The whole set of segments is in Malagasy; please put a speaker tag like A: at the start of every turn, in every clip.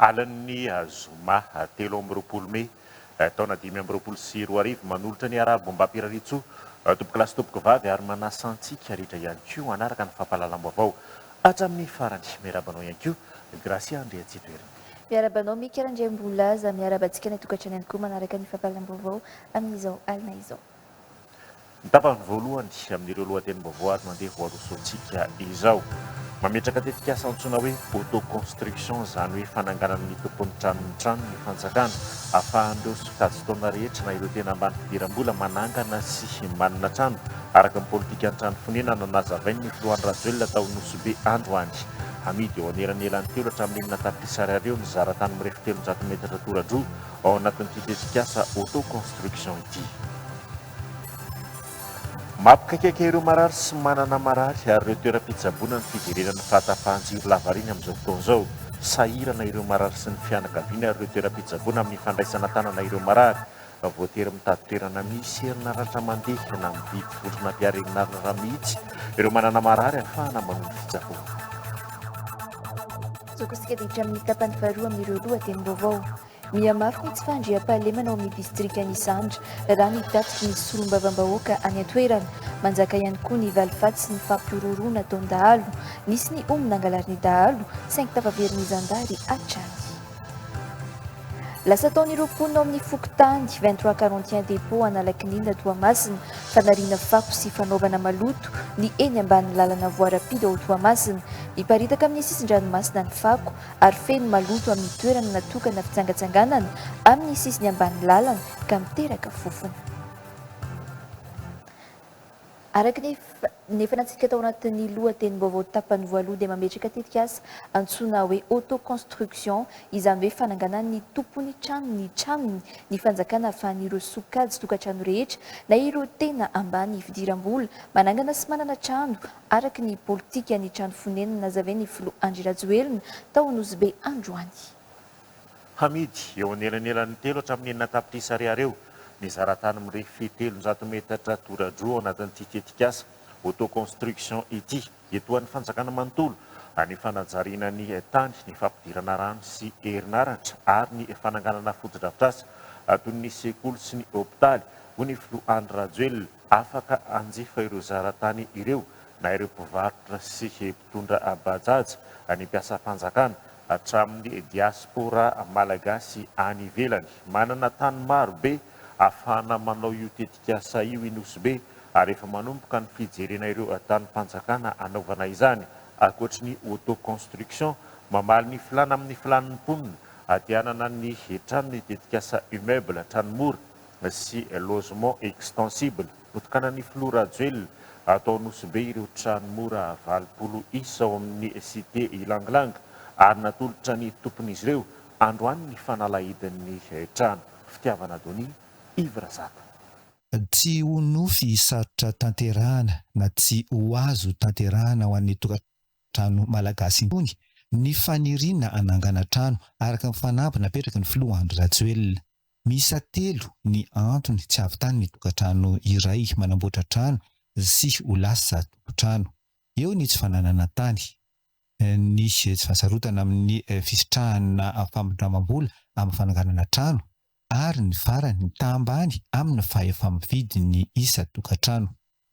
A: alan'ny zoma telo amby roapolo Mey taona 2024 manolotra ny arabo mba hampiraritso tompoko lasy tompoko vavy ary manasa antsika rehetra ihany koa anaraka ny fampahalalam-baovao hatramin'ny farany miarabanao ihany koa Gracia Andriatsitoerana.
B: Miarabanao mikarandriambola za miarabantsika ny tokatrany ihany koa manaraka ny fampahalalam-baovao amin'izao alina izao.
A: Ny tapany voalohany amin'ireo lohatenim-baovao ary mandeha voarosoantsika izao. Mametraka tetika asa antsoina hoe autoconstruction izany hoe fananganan'ny tompon'ny trano ny fanjakana ahafahan'ireo sokajy taona rehetra na ireo tena ambany fidiram-bola manangana sy manana trano araka ny politika ny trano fonena nanazavainy ny filohan'ny Rajoelina tao Nosy be Androany. Amidy eo anelanelany telo hatramin'ny enina tapitrisa ariary ny zaratany mirefy 300 metatra tora-droa ao anatin'ity tetika asa autoconstruction ity. Mampikaikaiky ireo marary sy manana marary ary ireo toeram-pitsaboana ny fiverenana fahatapahan-jiro lavariny amin'izao fotoana izao. Sahirana ireo marary sy ny fianakaviana ary ireo toeram-pitsaboana amin'ny fandraisana tanana ireo marary. Voatery mitady toerana misy herinaratra mandeha na mividy vondrona mpiaregnarina raha mihitsy ireo manana marary ahafahana manao fitsaboana.
B: Zokosika ditra amin'ny tapany faharoa amin'ireo lohatenim-baovao. Mihamafy ny tsy fandriam-pahalemana ao amin'ny distrikan'i Sandra raha ny tatiky ny solombavam-bahoaka any an-toerana. Manjaka ihany koa ny valifaty sy ny fampiororoana ataon'ny dahalo. Nisy ny omby nangalariny dahalo saingy tafaverin'ny zandary hatrany. Lasa taon'ny roapolo ao amin'ny fokontany 2341 dépôt Analakely Toamasina fanariana fako sy fanaovana maloto ny eny ambany lalana voarapida ao Toamasina. Miparitaka amin'ny sisin-dranomasina ny fako ary feno maloto amin'ny toerana natokana fitsangatsanganana amin'ny sisiny ambany lalana ka miteraka fofona. Araka ny fanantsika tao anatin'ny lohatenim-baovao tapany voalohany dia mametraka tetika asa antsoina hoe autoconstruction izany hoe fananganan'ny tompony tranony ny fanjakana ahafahan'ireo sokajy tokantrano rehetra na ireo tena ambany fidiram-bola manangana sy manana trano araka ny politika ny trano fonenana nazavain'ny filoha Andry Rajoelina tao Nosy be Androany.
A: Hamidy eo anelanelan'ny telo hatramin'ny enina tapitrisa ariary eo ny zaratany mirefy 300 metatra tora-droa ao anatin'ity tetika asa autoconstruction ity etoan'ny fanjakana manontolo ny fanajariana ny tany ny fampidirana rano sy herinaratra ary ny fananganana foto-drafitrasa toy ny sekoly sy ny hopitaly ho ny filoha Andry Rajoelina afaka anjefa ireo zaratany ireo na ireo mpivarotra sy mpitondra bajaja ny mpiasa fanjakana hatramin'ny diaspora malagasy any ivelany manana tany maro be afahana manao io tetika asa io Nosy be ary efa manomboka ny fijerena ireo tany-panjakana anaovana izany. Ankoatry ny autoconstruction mamaly ny filana amin'ny filan'ny mponina atianana ny trano ny tetika asa immeuble tranomora sy logement extensible notokana ny filoha Rajoelina atao Nosy be ireo tranomora 20 isa ao amin'ny cité Ilanglanga ary natolotra ny tompon'izy ireo androany ny fanalahidin'ny trano. Fitiavana Doni Ivrazaka.
C: Tsy ho nofy sarotra tanterahana na tsy ho azo tanterahana ho an'ny tokantrano malagasy impony ny faniriana anangana trano araka ny fanampy napetraka ny filoha Andry Rajoelina. Miisa telo ny antony tsy ahavitany ny tokantrano iray manamboatra trano sy ho lasa tompotrano. Eo ny tsy fananana tany, nisy tsy fahasarotana amin'ny fisitrahana famindramam-bola amin'ny fananganana trano ary ny farany ny tahambany amin'ny fahefa-mividy ny isa tokantrano.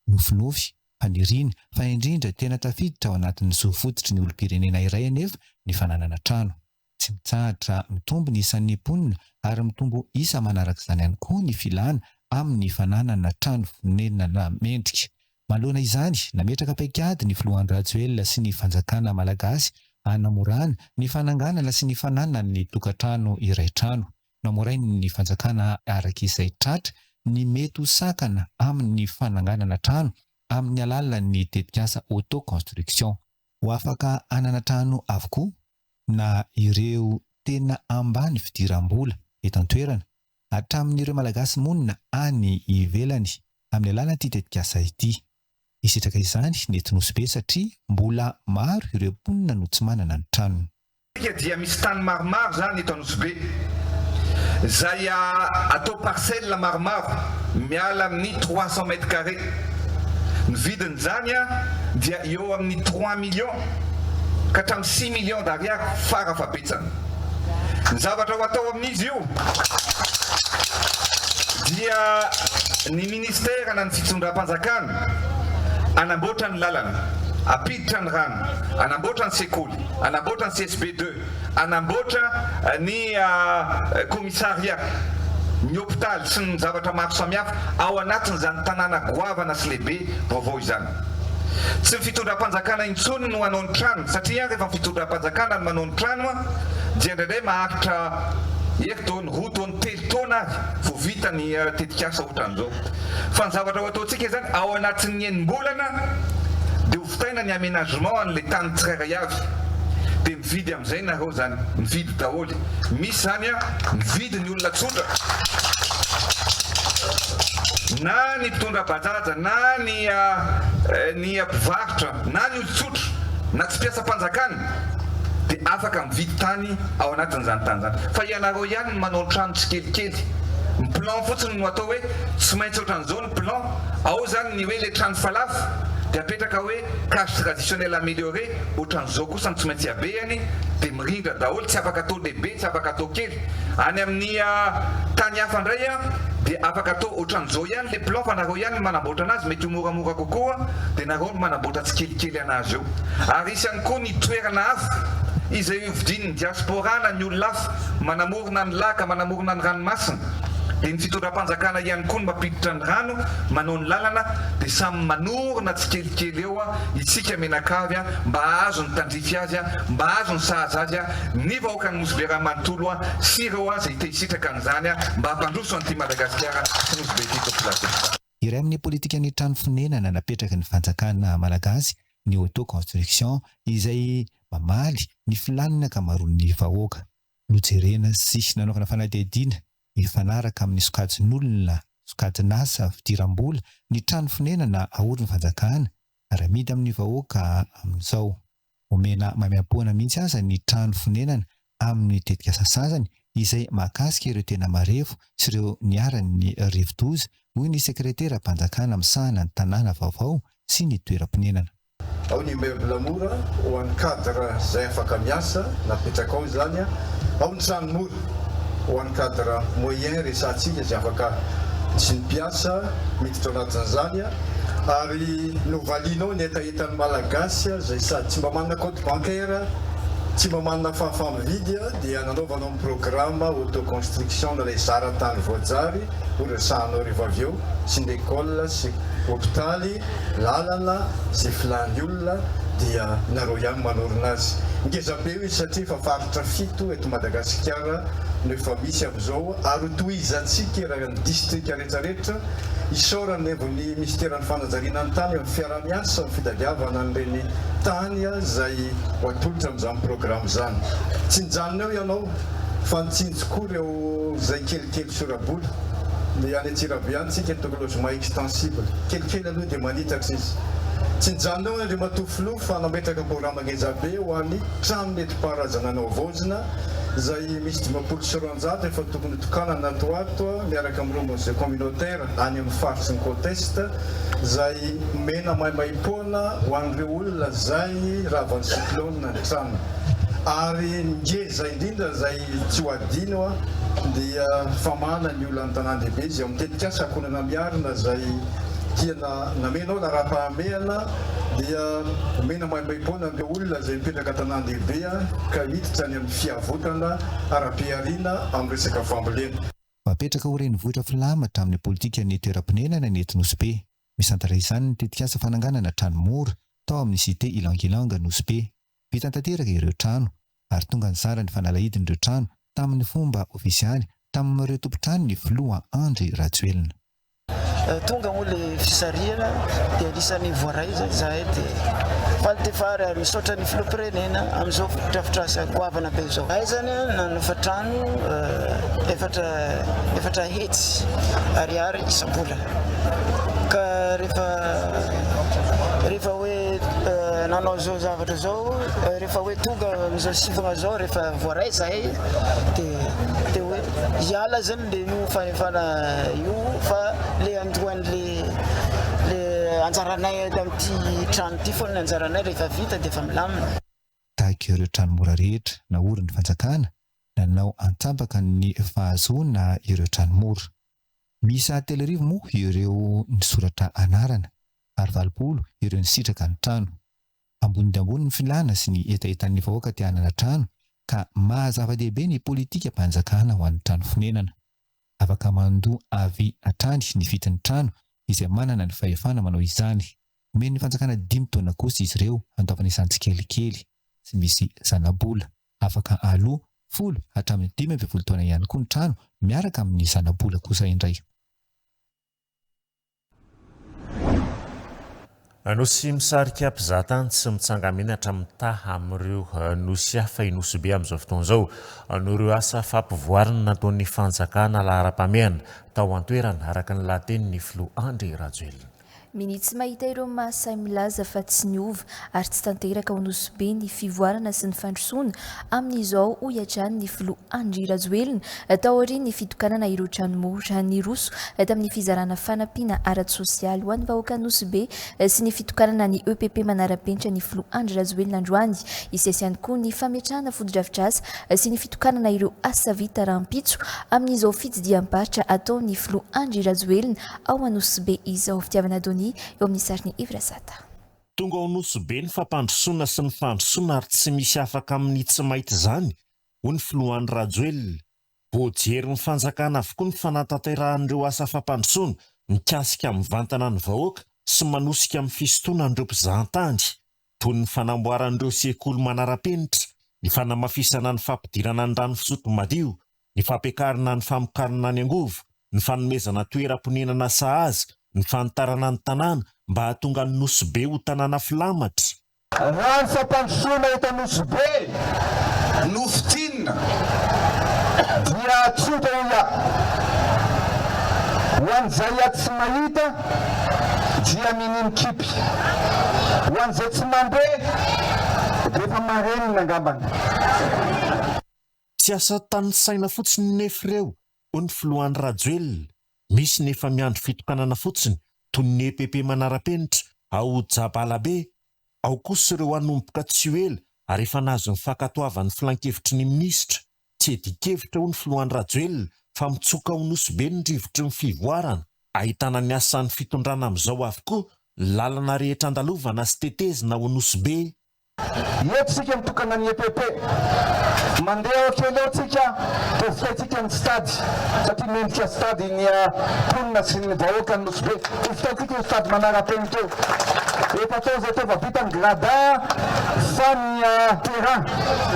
C: Nofinofy, faniriana fa indrindra tena tafiditra ao anatin'ny zoafototry ny olom-pirenena iray anefa ny fananana trano. Tsy mitsahatra mitombo ny isan'ny mponina ary mitombo isa manaraka izany ihany koa ny filana amin'ny fananana trano fonenana mendrika. Manoloana izany, nametraka paikady ny filoha Andry Rajoelina sy ny fanjakana malagasy hanamorana ny fananganana sy ny fananana ny tokantrano iray trano. Namorainy ny fanjakana araka izay tratra ny mety ho sakana amin'ny fananganana trano amin'ny alalan'ny tetika asa autoconstruction. Ho afaka hanana trano avokoa na ireo tena ambany fidiram-bola eto an-toerana hatramin'ireo malagasy monina any ivelany amin'ny alalan'ity tetika asa ity. Isitraka izany nety Nosy be satria mbola maro ireo mponina no tsy manana ny tranony.
D: Dia misy tany maromaro zany eto Nosy be. Zay atao parcelle maromaro miala amin'ny 300 mètres carrés. Ny vidin'izany dia eo amin'ny 3 millions ka hatramin'ny 6 millions d'ariary farafabetsana. ny zavatra ho atao amin'izy io dia ny ministera na ny fitondram-panjakana anamboatra ny lalana, apiditra ny rano, anamboatra ny sekoly, anamboatra ny CSB2, anamboatra ny commissariat, ny hôpitaly sy ny zavatra maro samihafa ao anatin'izany tanàna goavana sy lehibe vaovao izany. Tsy ny fitondram-panjakana intsony no manao ny trano, satria rehefa ny fitondram-panjakana no manao ny trano dia indraindray maharitra herintaona, roa taona, telo taona ary vao vita ny tetikasa ohatran'izao. Fa ny zavatra ho ataontsika zany ao anatin'ny enim-bolana dia hovitaina ny aménagement an'ilay tany tsirairay avy, dia mividy amin'izay nareo zany, mividy daholo. Misy zany mividy ny olona tsotra, na ny mpitondra bajaja, na ny mpivarotra, na ny olon-tsotra, na tsy mpiasa-panjakana, dia afaka mividy tany ao anatin'izany tany zany. Fa ianareo ihany no manao trano tsikelikely, ny plan fotsiny no atao hoe tsy maintsy ohatran'izao ny plan, ao zany ny hoe le trano falafo dia apetraka hoe case traditionnel amélioré, ohatran'izao kosa ny tsy maintsy abehany dia mirindra daholo, tsy afaka atao lehibe, tsy afaka atao kely. Any amin'ny tany hafa indray dia afaka atao ohatran'izao ihany le plan, fa nareo ihany no manamboatra anazy, mety ho moramora kokoa dia nareo no manamboatra tsikelikely anazy eo. Ary isany koa ny toerana hafa izay hovidin'ny diaspora na ny olona hafa, manamorona ny laka, manamorona ny ranomasina, dia ny fitondram-panjakana ihany koa no mampiditra ny rano, manao ny lalana, dia samy manorona tsikelikely eo itsika menakavy mba azo ny tandrify azy, mba azo ny sahaza azy ny vahoaka ny Mosbe Rahamanontolo sy ireo izay te hisitraka an'izany mba hampandroso an'ity Madagasikara sy Mosbe ity population.
C: Iray amin'ny politika ny trano fonenana napetraka ny fanjakana malagasy ny auto-construction izay mamaly ny filanina ankamaroan'ny vahoaka. Nojerena sy nanokana fanadihadiana mifanaraka amin'ny sokajin'olona, sokajin'asa, fidiram-bola ny trano fonenana ahory ny fanjakana ary amidy amin'ny vahoaka amin'izao. Omena mamiapoana mihitsy aza ny trano fonenana amin'ny tetika sasazany izay mahakasika ireo tena marevo sy ireo niaran'ny rivo-doza hoy ny sekretera mpanjakana misahana ny tanàna vaovao sy ny toeram-ponenana.
E: Ao ny meuble mora ho an'ny cadre izay afaka miasa napetraka ao izany, ao ny trano mora ho an'ny cadre moyen resantsika izay afaka tsy ny mpiasa miditra ao anatin'izany, ary novalianao ny etaetan'ny malagasy izay sady tsy mba manana compte bancaire, tsy mba manana fahafamividy dia nanaovanao amin'ny programme autoconstruction na ilay zara-tany voajary ho resahanao rehefa avy eo, sy ny école sy hôpitaly, lalana sy filany olona dia nareo ihany manorina azy. Ngeza be izy satria fa faritra fito eto Madagasikara no efa misy amin'izao, ary tohizantsika raha ny distrika rehetrarehetra isaorany evon'ny ministeran'ny fanajariana ny tany amin'ny fiara-miasa amin'ny fitadiavana an'ireny tany izay ho atolotra amin'izany programme izany. Tsy nijanona eo ianao fa nitsinjokoa ireo izay kelikely sorabola, dia any Antsirabe any tsika ny logement extensible kelikely aloha dia manitatra izy. Tsy nijanona eo ilay matofilo fa nametraka programme ngeza be ho an'ny trano nentim-paharazana naovozina izay misy 20 efa tokony tokanana ato ato miaraka amin'ny musée communautaire any amin'ny faritsy ny conteste izay mena maimaipoana ho an'ireo olona izay ravan'ny cyclone ny trano. Ary ngeza indrindra izay tsy ho adino dia famana ny olona ny tanàn-dehibe izay mitetika sakonana miarina izay tiana namenao na raha-pahamehana dia mena maimaipoana amin'ireo olona izay mipetraka tanàn-dehibe ka hiditra any amin'ny fiavotana ara-piariana amin'ny resaka fambolena.
C: Mapetraka ho renivohitra filamatra amin'ny politika ny toeram-ponenana ny eto Nosbe. Misantara izany ny tetikasa fananganana trano mora tao amin'ny cité Ilang-Ilang Nosbe. Vita tanteraka ireo trano ary tonga nizara ny fanalahidin'ireo trano tamin'ny fomba ofisialy tamin'ireo tompontrano ny filoha Andry Rajoelina.
F: Tonga moa le fisarihana dia anisan'ny voaraiza zahay dia faly dia fary ary misaotra ny filoham-pirenena amin'izao fotodrafitrasa goavana be izao. Zahay zany nanofa trano efatra hetsy ariary isam-bola. Ka rehefa hoe nanao zao zavatra zao, rehefa hoe tonga amin'izao sivana zao rehefa voaray zahay dia hoe hiala zany le no fanefana io fa le andohan'le anjaranay amin'ity trano ity foana ny anjaranay rehefa vita dia efa milamina.
C: Tahaka ireo trano mora rehetra naorin'ny fanjakana nanao antambaka ny fahazoana ireo tranomora. Miisa 7 moa ireo nisoratra anarana ary 20 ireo nisitraka ny trano. Ambony dambony ny filana sy ny etaetan'ny vahoaka ty hanana trano ka mahazava-dehibe ny politika mpanjakana ho an'ny trano fonenana. Afaka mandoa avy atrany ny vitin'ny trano izay manana ny fahefana manao izany. Omeny ny fanjakana 5 taona kosa izy ireo andaovana isantsy kelikely sy misy zanabola. Afaka aloha 10 hatramin'ny 15 taona ihany koa ny trano miaraka amin'ny zanabola kosa indray.
A: Nosy misarika mpizahatany sy mitsangamina hatramin'ny taha amin'ireo nosy hafa inosy be amin'izao fotoana izao no ireo asa fampivoarana nataon'ny fanjakana lahara-pameana tao an-toerana araka ny lahatenin'ny Filoha Andry Rajoelina.
B: Minitsy mahita ireo mahasay milaza fa tsy niova ary tsy tanteraka ho nosy be ny fivoarana sy ny fandrosoana amin'izao hoiatrany ny Filoha Andry Rajoelina tao aorian'ny fitokanana ireo tranomora ny roso tamin'ny fizarana fanampiana ara-tsosialy ho an'ny vahoaka nosy be sy ny fitokanana ny EPP manara-penitra ny Filoha Andry Rajoelina androany. Isesy ihany koa ny fametrahana fotodrafitrasa sy ny fitokanana ireo asa vita rahampitso amin'izao fitsidiam-paritra ataon'ny Filoha Andry Rajoelina ao anosy be izao fitiavana doni eo amin'ny sariny Ivrasata.
A: Tonga ao nosy be ny fampandrosoana sy ny fandrosoana ary tsy misy afaka amin'ny tsy mahita izany ho ny Filoha Andry Rajoelina. Voajery ny fanjakana avokoa ny fanatanterahana asa fampandrosoana mikasika amin'ny vantana ny vahoaka sy manosika amin'ny fisotoana an'ireo mpizahatany toy ny fanamboaran'ireo sekoly manara-penitra, ny fanamafisana ny fampidirana ny rano fisotro madio, ny fampiakarana ny famokarana ny angovo, ny fanomezana toeram-ponenana sahaza, ny fanitarana ny tanàna mba hahatonga ny nosy be ho tanàna filamatra.
G: Rano fampandrosoana eto nosy be nofitinina dia tsotra ia ho an'izay aty tsy mahita dia minino kipy, ho an'izay tsy mandeha dia efa marenina angambany.
A: Tsy asa tany saina fotsiny nefa ireo ho ny Filoha Andry Rajoelina. Misy nefa miandry fitokanana fotsiny toy ny EPP manara-penitra ao Jabalabe, ao kosa ireo hanomboka tsy ho ela ary efa nazo ny fankatoavan'ny filan-kevitry ny minisitra. Tsy edikevitra ho ny Filoha Andry Rajoelina fa mitsoka ho nosy be ny rivotry ny fivoarana. Ahitana ny asan'ny fitondrana amin'izao avokoa lalana rehetra andalovana sy tetezina ho nosy be.
G: Eto sika mitokana ny EPP mandeha kely eo tsika dia fitaitsika ny stady satria mendrika stady ny mponina sy ny vahoaka ny nosy be fitaitsika io stady manara-penitra eo efa tao zay tova vita ny grada fa ny terrain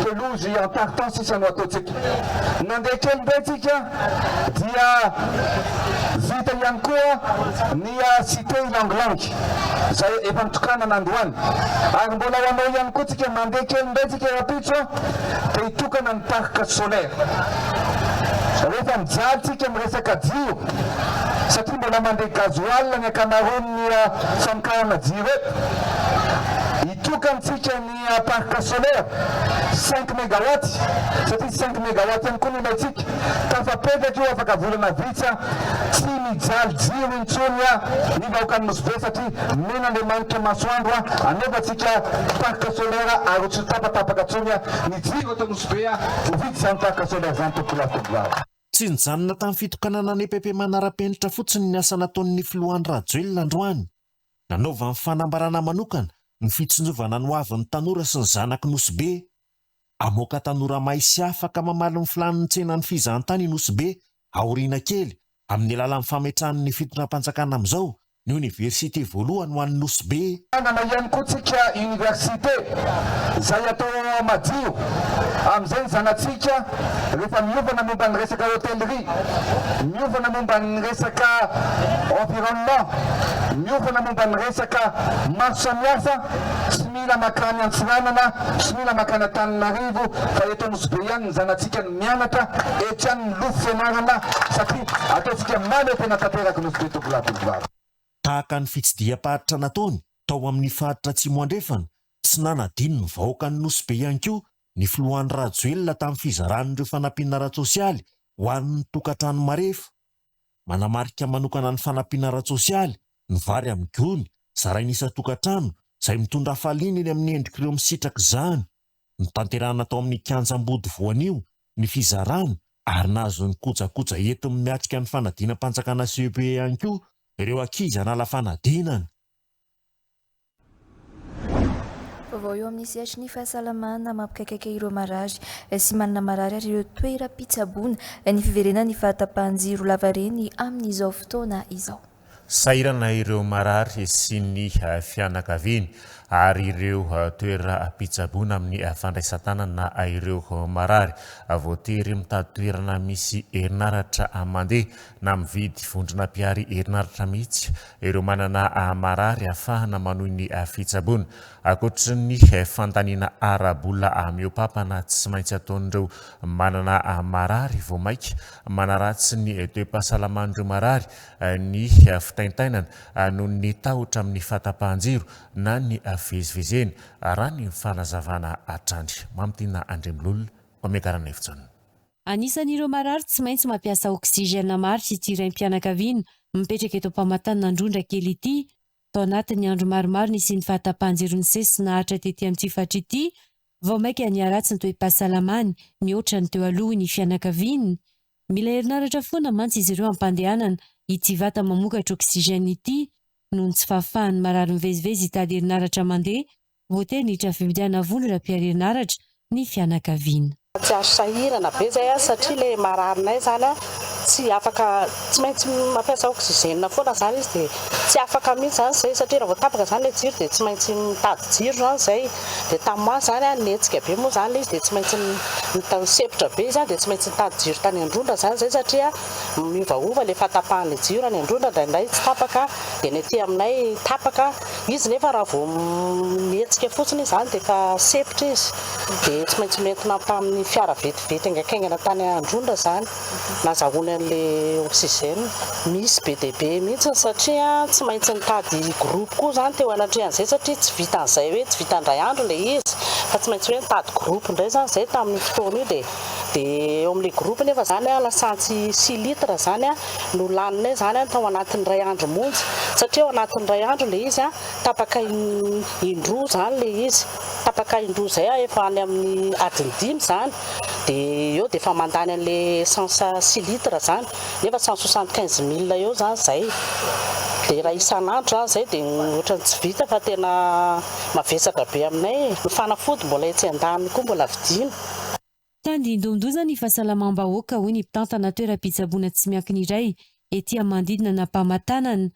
G: pelouse en tartan sisa no ataotsika nandeha kely be tsika dia vita ihany koa ny cité ilanglangy zay efa mitokana n'androany ary mbola ho anao ihany koa tsika mandeha kely mbe tsika rapitso dia hitokana ny parc solaire rehefa mijaly tsika miresaka jiro satria mbola mandeha gazoal ny ankamaroany famokarana jiro eto hitokantsika ny parc solaire 5 mégawatt satria 5 mégawatt ihany koa no ilaitsika tafapetraka io afaka volana vitsa tsy mijaly jiro intsony ny vahoaka ny nosy be satria mena le manitra masoandro anaovantsika parc solaire ary tsy tapatapaka tsony ny jiro eto nosy be ho vitsy zany parc solaire zany tompolatovavy.
A: Tsy nijanona tamin'ny fitokanana ny EPP manara-penitra fotsiny ny asa nataon'ny Filoha Andry Rajoelina androany. Nanaova ny fanambarana manokana ny fitsonjovana ny hoavin'ny tanora sy ny zanaky nosy be. Amoaka tanora may sy afaka mamaly ny filan'ny tsenan'ny fizahantany nosy be aoriana kely amin'ny alalan'ny fametrahany ny fitondram-panjakana amin'izao ny oniversite voalohany ho an'ny nosy be.
G: Anana ihany koa tsika université zay atao madio amin'izay ny zanatsika rehefa miovana momba ny resaka hotellerie, miovana momba ny resaka environnement, miovana momba ny resaka maro samihafa tsy mila makany Antsiranana, tsy mila makany Antananarivo fa eto nosy be ihany ny zanatsika ny mianatra eto ihany ny lofo fianarana satria ataotsika mamy tena tanteraka nosy be tokolavy.
A: Tahaka ny fitsidiam-paritra nataony tao amin'ny faritra Atsimo andrefana tsy nanadino ny vahoaka ny nosy be ihany koa ny Filoha Andry Rajoelina tamin'ny fizaran'ireo fanampiana ara-tsosialy ho an'ny tokantrano marefa. Manamarika manokana ny fanampiana ara-tsosialy ny vary amin'ny gony zarain'isa tokantrano izay mitondra fahaliana eny amin'ny endrik'ireo misitraka izany. Ny tanterahana tao amin'ny kianjam-body voanio ny fizarana ary nazo ny kojakoja entiny miatrika ny fanadinam-panjakana CEP ihany koa ireo ankizy hanala fanadinana.
B: Vaovao eo amin'ny sehatra ny fahasalamana mampikaikaiky ireo marary sy manana marary ary ireo toeram-pitsaboana ny fiverenan'ny fahatapahan-jiro lavareny amin'izao fotoana izao.
A: Sairana ireo marary sy ny fianakaviany ary ireo toeram-pitsaboana amin'ny fandraisan-tanana na ireo marary voatery mitady toerana misy herinaratra mandeha na mividy vondrona piary herinaratra mihitsy ireo manana marary ahafahana manohy ny fitsaboana. Ankoatra ny fantaniana arabola miopapana tsy maintsy ataon'ireo manana marary vao maika manaratsy ny toe-pahasalaman'ireo marary ny fitaintainana noho ny tahotra amin'ny fahatapahan-jiro na ny vezivezena raha ny fanazavana atrandry. Mamitina Andremololona mamekarana efitsona.
H: Anisan'ireo marary tsy maintsy mampiasa oksijena maro sy ity raim-pianakaviana mipetraka eto Ampamatanana Androndra kely ity. Tao anatin'ny andro maromaro nisy ny fahatapahan-jiro ny sesy nahatra tetỳ amin'ity fatra ity vao maika ny aratsy ny toe-pahasalamany mihoatra ny teo aloha ny fianakaviana. Mila herinaratra foana mantsy izy ireo ampandehanana ity vata mamokatra oksijena ity noho ny tsy fahafahany marary mivezivezy hitady herinaratra mandeha voatery niditra fividiana vondrona piary herinaratra ny fianakaviana.
I: Tsy azo sahirana be zay satria le mararinay zany tsy afaka tsy maintsy mampiasa oksijena foana zany izy dia tsy afaka mihitsy zany zay satria raha vao tapaka zany le jiro dia tsy maintsy mitady jiro zany zay dia tamin'ny zany netsika be moa zany izy dia tsy maintsy sepotra be izy dia tsy maintsy mitady jiro tany Androndra zany zay satria miovaova le fahatapahan'le jiro any Androndra indraindray tsy tapaka dia ny etỳ aminay tapaka izy nefa raha vao netsika fotsiny zany dia ka sepotra izy dia tsy maintsy mentina tamin'ny fiara vetivety angaikaingana tany Androndra zany nazahoana an'le oksijena misy be dia be mihitsy satria tsy maintsy nitady groupe koa zany teo anatrehan'izay satria tsy vita an'izay hoe tsy vita indray andro le izy fa tsy maintsy hoe nitady groupe indray zany zay tamin'ny fotoana io dia eo amin'le groupe nefa zany lasantsy 6 litre zany no laninay zany tao anatin'ny ray andro monjy satria ao anatin'ny ray andro le izy tapaka indroa zany le izy tapaka indroa zay efa any amin'ny adiny 5 zany dia eo dia efa mandany an'le essence 6 litre zany nefa 175 000 eo zany zay dia raha isan'andro zany zay dia ohatrany tsy vita fa tena mavesatra be aminay ny fanafody mbola etsy an-daniny koa mbola vidiana.
H: Tandindondoza ny fahasalamam-bahoaka hoy ny mpitantana toeram-pitsaboana tsy miankina iray etỳ manodidina na Ampamatanana.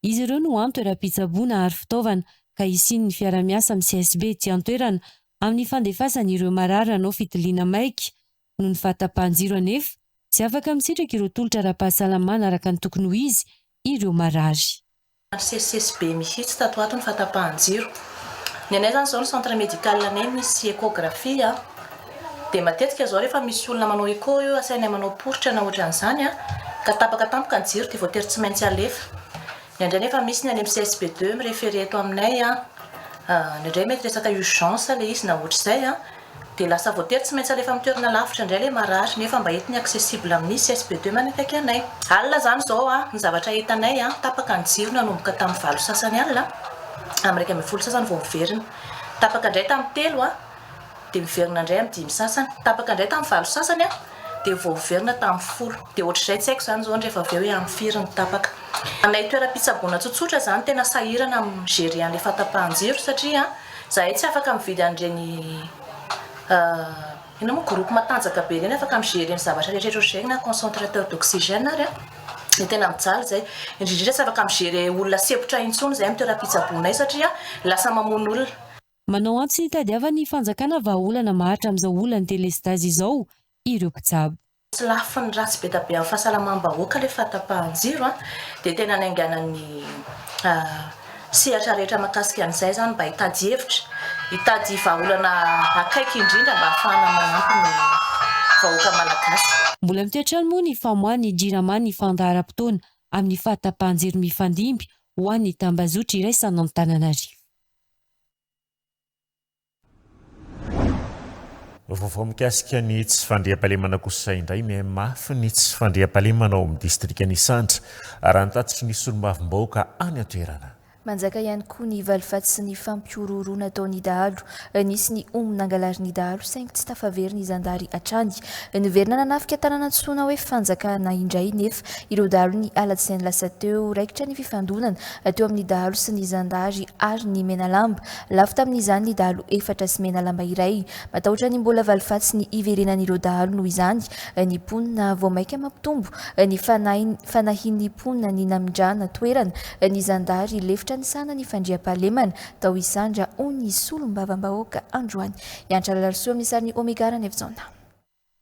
H: Izy ireo no anto toeram-pitsaboana ary fitaovana ka isiany ny fiara-miasa amin'ny CSB etỳ an-toerana amin'ny fandefasana ireo marary anao fitiliana maika noho ny fahatapahan-jiro anefa tsy afaka misitraka ireo tolotra ara-pahasalamana araka ny tokony ho izy ireo marary.
J: CSB mihitsy tato ato ny fahatapahan-jiro. Ny anay zany zao ny centre médical anay misy échographie dia matetika zao rehefa misy olona manao écho io asainay manao poritra na ohatran'izany ka tapaka tampoka ny jiro dia voatery tsy maintsy alefa. Indray nefa misy ny any amin'ny CSB2 mireferé eto aminay indray mety resaka urgence le izy na ohatr'izay dia lasa voatery tsy maintsy alefa amin'ny toerana lavitra indray le marary nefa mba entiny accessible amin'ny CSB2 manakaiky anay. Alina zany zao ny zavatra hitanay tapaka ny jiro nanomboka tamin'ny 9 sasany alina amin'ny 1 sasany vao miverina, tapaka indray tamin'ny 3 dia miverina indray amin'ny 5 sasany, tapaka indray tamin'ny 9 sasany dia vao miverina tamin'ny 10 dia ohatr'izay tsy haiko zany zao rehefa avy eo hoe amin'ny 4 ny tapaka. Anay toeram-pitsaboana tsotsotra zany tena sahirana amin'ny gérer an'ilay fahatapahan-jiro satria zahay tsy afaka mividy an'ireny ina moa groupe matanjaka be ireny afaka migérer ny zavatra rehetra ohatr'izay na concentrateur d'oxygène ary dia tena mijaly zay indrindra tsy afaka migérer olona sepotra intsony zay amin'ny toeram-pitsaboanay satria lasa mamono olona.
H: Manao antsy ny tadiavan'ny fanjakana vahaolana maharitra amin'izao olana délestage izao ireo mpitsabo.
J: Tsy lafo ny ratsy be tabe amin'ny fahasalamam-bahoaka le fahatapahan-jiro dia tena nainganany sehatra rehetra mahakasika an'izay zany mba hitady hevitra, hitady vahaolana akaiky indrindra mba ahafahana manampy ny vahoaka malagasy.
H: Mbola mitoetrany moa ny famoahany jirama ny fandaharam-potoana amin'ny fahatapahan-jiro mifandimby ho an'ny tambazotra iraisana Antananarivo.
A: Vaovao mikasika ny tsy fandriam-pahalemana kosa indray mafy ny tsy fandriam-pahalemana ao amin'ny distrika ny Santra raha ny tatitry ny solombavim-bahoaka any an-toerana.
B: manjaka ihany koa ny valifaty sy ny fampiororoana ataony dahalo nisy ny ombona angalariny dahalo saingy tsy tafaveriny zandary atrany niverina nanafika tanàna antsoina hoe fanjakana indray nefa ireo dahalo ny alatsainy lasa teo raikitra ny fifandonana teo amin'ny dahalo sy ny zandary ary ny menalamba lafo tamin'izany ny dahalo efatra sy menalamba iray matahotra ny mbola valifaty sy ny iverenan'ireo dahalo noho izany ny ponina vao maika mampitombo ny fanahin'ny ponina ny namindrana toerana ny zandary lefitra ny sana ny fandriam-pahalemana tao isandra ony solom-bavambahoaka androany iantra lalarosoa amin'ny sariny omegara ny efijaona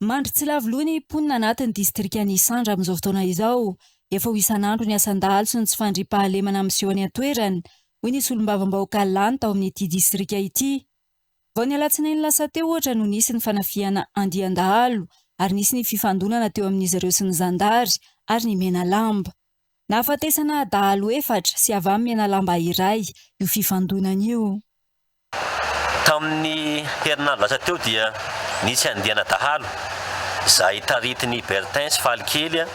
K: mandry tsy lavoloha ny ponina anatin'ny distrika ny Isandra amin'izao fotoana izao efa ho isan'andro ny asan-dahalo sy ny tsy fandriam-pahalemana amin'seho any atoerany hoy ny solom-bavambahoaka lany tao amin'ity distrika ity vao ny alatsinainy lasa teo ohatra no nisy ny fanafiana andian-dahalo ary nisy ny fifandonana teo amin'izy ireo sy ny zandary ary ny menalamba nahafatesana dahalo efatra sy avy amin'ny menalamba iray io fifandonana io
L: tamin'ny herinandro lasa teo dia nisy andiana dahalo izay taritiny Bertin sy Falikely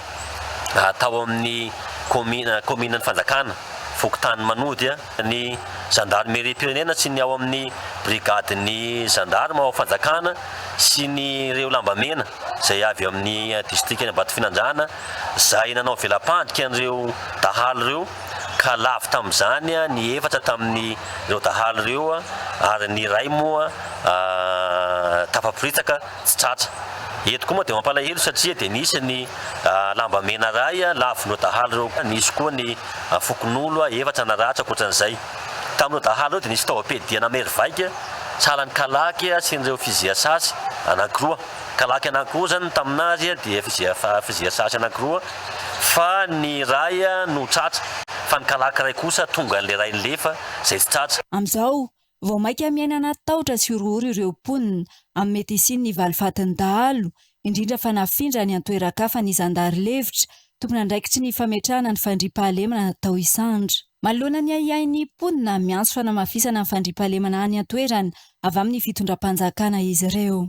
L: atao amin'ny kominan'ny fanjakana fokotany manody ny gendarmerie pirenena sy ny ao amin'ny brigadiny gendarme ao fanjakana sy ny reo lambamena izay avy amin'ny distrikany Abato Finandrana izay nanao velam-pandrika an'ireo dahalo reo ka lavo tamin'izany ny efatra tamin'ny reo dahalo reo ary ny ray moa tafaporitsaka tsy tratra eto koa moa dia mampalahelo satria dia nisy ny lambamena ray lavon'ireo dahalo reo nisy koa ny fokon'olo efatra naratra ankoatran'izay tamin'ireo dahalo reo dia nisy fitaovam-piadiana meryvaika salan'ny kalaky sy nireo fizia sasy anankiroa kalaky anankiroa zany taminazy dia fizia sasy anankiroa fa ny ray no tratra fa ny kalaky ray kosa tonga an'ilay ray nilefa izay tsy tratra
K: amin'izao vao maika miaina anaty tahotra sy orory ireo ponina amin'ny mety isiny ny valifatiny dahalo indrindra fa nafindra ny antoeran-kafa ny zandary levitra tompona andraikitry ny fametrahana ny fandriam-pahalemana natao isandra manoloana ny aiain'ny ponina miantso fanamafisana ny fandriam-pahalemana any antoerana avy amin'ny fitondram-panjakana izy ireo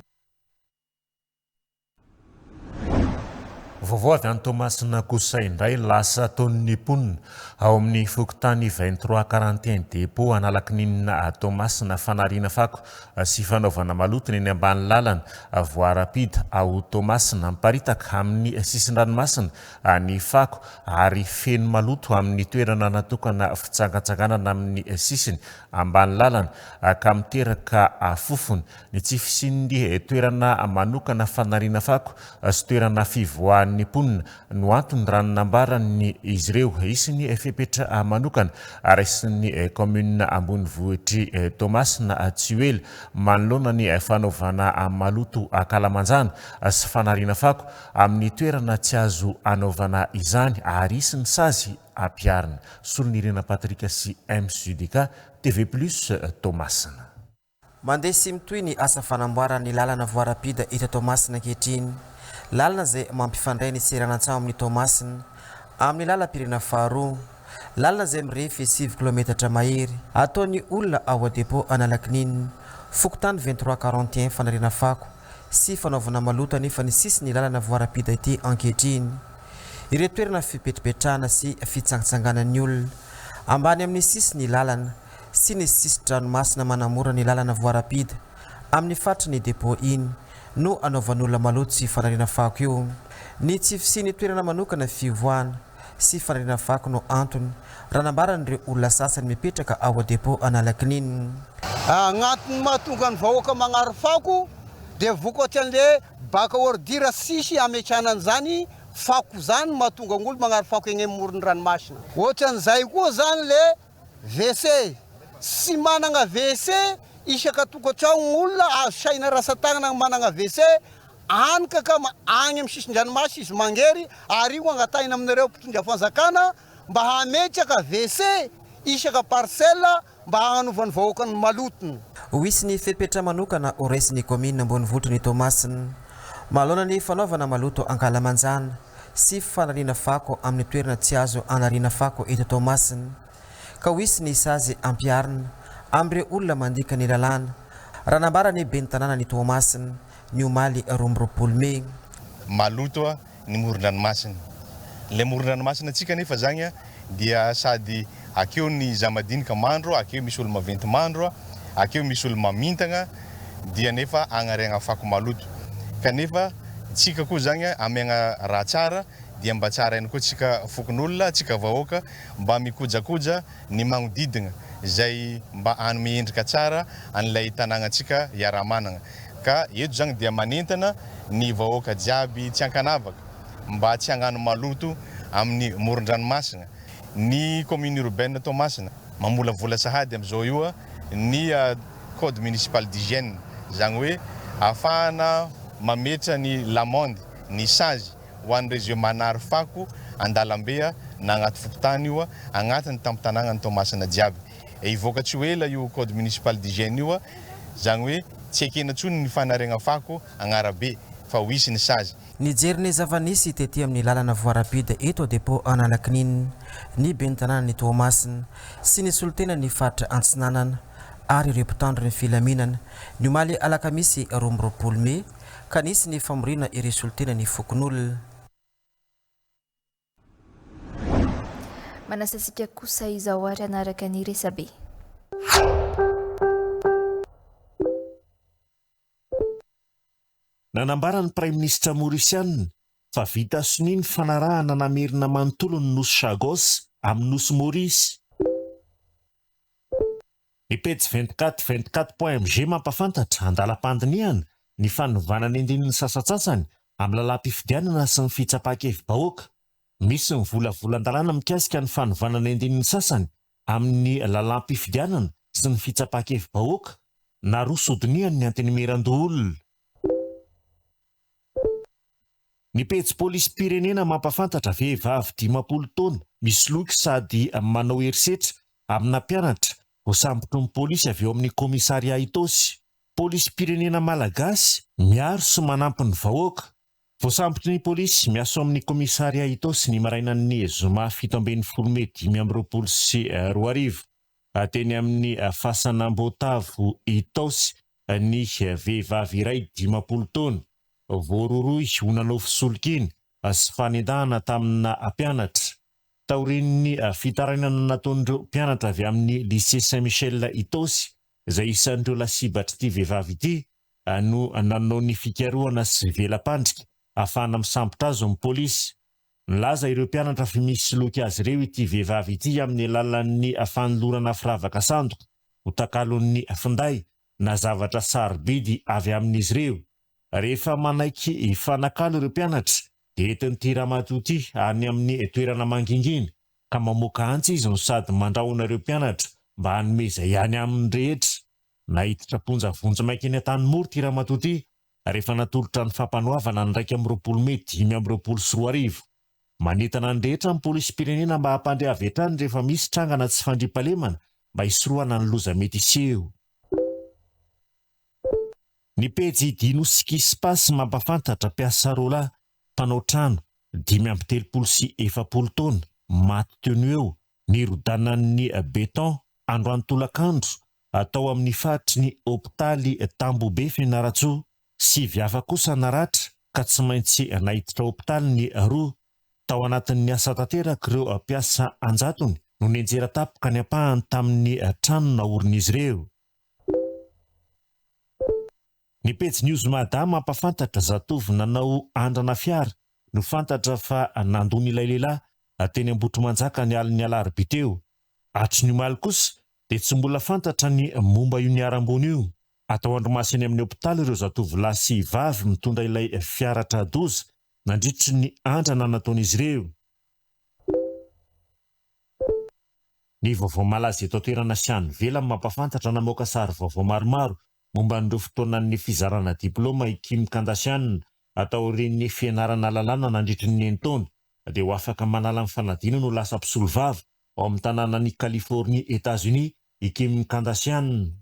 A: vaovao avy any Tomasina kosa indray lasa taon'ny ponina ao amin'ny fokotany 2341 dépôt analakininina Tomasina fanariana fako sy fanaovana malotony ny ambany lalana voarapida ao Tomasina miparitaka amin'ny sisin-dranomasina ny fako ary feno maloto amin'ny toerana natokana fitsangatsanganana amin'ny sisiny ambany lalana ka miteraka fofony ny tsy fisiny toerana manokana fanariana fako sy toerana fivoahan'ny ponina no antony ranonambarany izy ireo isiny fepetra manokana ary isiny commune ambonivohitry Tomasina Tsuela manoloana ny fanaovana maloto Kalamanjana sy fanariana fako amin'ny toerana tsy azo anaovana izany ary isiny sazy ampiarina solonirena Patrika sy M Sudika TV+ Tomasina
M: mandeha sy mitoy ny asa fanamboarany lalana voarapida ita Tomasina ankehitriny lalana zay mampifandray ny seranantsamo amin'ny Tomasina amin'ny lalam-pirena faharoa lalana zay mirefy 6 km mahery ataony olona ao dépôt analakininy fokotany 2341 fanariana fako sy fanaovana maloto nefa ny sisiny lalana voarapida ity ankehitriny ireo toerana fipetrapetrahana sy fitsangatsanganan'ny olona ambany amin'ny sisiny lalana sy ny sisin-dranomasina manamora ny lalana voarapida amin'ny fatrany dépôt iny no anaovan'olona maloto sy fanariana fako io ny tsy fisiny toerana manokana fivoahana sy fanariana fako no antony raha nambaran'ireo olona sasany mipetraka ao dépôt analakininy
N: agnatiny mahatonga ny vahoaka magnary fako dia vokatry an'le baka ordira sisy ametrahanan'izany fako zany mahatonga gn'olo magnary fako eny amorony ranomasina ohatran'izay koa zany le WC sy managna WC isaka tokantrano olona azo saina rasa-tagnana managna WC anika ka agny amin'ny sisin-dranomasy izy mangery ary io agnatahina aminareo mpitondra fanjakana mba hametraka WC isaka parcelle mba hanovany vahoakany malotony
M: ho isy ny fepetra manokana ho raisin'ny commune ambonivohitry ny Tomasina malona ny fanaovana maloto Ankalamanjana sy fanariana fako amin'ny toerana tsy azo anariana fako eto Tomasina ka ho isy ny sazy ampiarina am'ireo olona mandika ny lalàna raha nambarany be ny tanàna ny Tomasina ny omaly 12 Mey
O: maloto ny moron-dranomasina le moron-dranomasina atsika nefa zany dia sady akeo ny zamadinika mandro, akeo misy olo maventy mandro, akeo misy olo mamintagna dia nefa agnariagna fako maloto. Kanefa tsika koa zagny amiagna raha tsara dia mba tsara ihany koa tsika fokon'olona, tsika vahoaka mba mikojakoja ny magnodidina zay mba hanome endrika tsara an'ilay tanàgnatsika iara-managna. Ka eto zagny dia manentana ny vahoaka jiaby tsy ankanavaka mba tsy hagnano maloto amin'ny moron-dranomasina. Ny commune urbaine Toamasina mamolavola sahady amin'izao io ny code municipal d'hygiène, zany hoe afahana mametra ny lamonde, ny sazy ho an'ireo zay manary fako andalam-be na agnaty fokotany io agnatiny tampon-tanàna ny Toamasina jiaby. Ivoaka tsy ho ela io code municipal d'hygiène io zany hoe tsy ekena ntsony ny fanariagna fako agnarabe fa ho isy ny sazy.
M: Nijery zava-nisy tety amin'ny lalana voarapida eto dépôt Analakinin, ny ben'ny tanàna ny Toamasina sy ny solitena ny faritra Antsinanana ary ireo mpitandro ny filaminana ny omaly alakamisy 12 Mey ka nisy ny famorina ireo solitena ny fokon'olona.
B: Manasasika kosa izao ary anaraka ny resabe.
A: Nanambara ny Prime Ministra Mauritiana fa vita soni ny fanarahana namerina manontolo ny nosy Chagos amin'ny nosy Maurice. Ny pejy 24.mg mampafantatra andalam-pandiniana ny fanovana ny andinin'ny sasatsasany amin'ny lalam-pifidianana sy ny fitsapakevim-bahoaka. Misy ny volavolan-dalàna mikasika ny fanovana ny andinin'ny sasany amin'ny lalam-pifidianana sy ny fitsapakevim-bahoaka na roa sodiniany ny antenimiran-doolona. Ny pejy polisy pirenena mampafantatra vehivavy 10 taona misy loky sady manao herisetra amina mpianatra ho sambotry ny polisy avy eo amin'ny komisaria Itosy. Polisy pirenena malagasy miaro sy manampy ny vahoaka. Voasambotry ny polisy miaso amin'ny komisaria Itosy ny marainan'ny zoma 17 Mey 2020 sy 20. Teny amin'ny fasanam-boatavo Itosy ny vehivavy iray 10 taona voaroroy ho nanao fisolokiny sy fanendahana tamina mpianatra. Taorin'ny fitarainana nataon'ireo mpianatra avy amin'ny lycée Saint-Michel Itosy izay isan'ireo lasibatra ity vehivavy ity no nanao ny fikarohana sy velam-pandrika ahafahana misambotra azy amin'ny polisy. Nilaza ireo mpianatra fa misy loky azy ireo ity vehivavy ity amin'ny alalan'ny fanolorana firavaka sandoka ho takalon'ny finday na zavatra sarobidy avy amin'izy ireo. Rehefa manaiky fanakalo ireo mpianatra dia entin'ity ramatoa ity any amin'ny toerana mangingina ka mamoaka antsy izy no sady mandrahona ireo mpianatra mba hanomeza ihany amin'ny rehetra. Nahitatra ponjavonjy maika eny an-tanimoro ity ramatoa ity rehefa natolotra ny fampanoavana ny 20 Mey 2020. Manentana ny rehetra ny polisy pirenena mba hampandre avetrany rehefa misy trangana tsy fandriampahalemana mba hisorohana ny loza mety iseho. Ny pejy Dinosikispas mampafantatra Piasarola mpanao trano 5 sy 7 taona maty teo eo ny rodanan'ny beton androany tolakandro atao amin'ny faritry ny hopitaly Tambobe Fianaratsoa. 7 hafa kosa naratra ka tsy maintsy nahitatra hopitaly ny roa. Tao anatin'ny asa tanteraka ireo mpiasa anjatony no nenjera tapoka ny ampahany tamin'ny trano naorin'izy ireo. Ny pejy News Mada mampafantatra zatovy nanao andrana fiara no fantatra fa nandony ilay lehilahy teny Ambotrimanjaka ny alin'ny alarobia teo. Atry ny omaly kosa dia tsy mbola fantatra ny momba io niara-mbony io. Atao andromasiny amin'ny hopitaly ireo zatovolahy sy vavy mitondra ilay fiara tradoza nandritry ny andrana nataon'izy ireo. Ny vaovao malaza eto toerana sy any ivelany mampafantatra namoaka sary vaovao maromaro momba n'ireo fotoanan'ny fizarana diplôma i Kim Kardashian atao aorian'ny fianarana lalàna nandritry ny 9 taona dia ho afaka manala ny fanadina no lasa mpisolo vavy ao amin'ny tanànan'ny Californie, États-Unis i Kim Kardashian.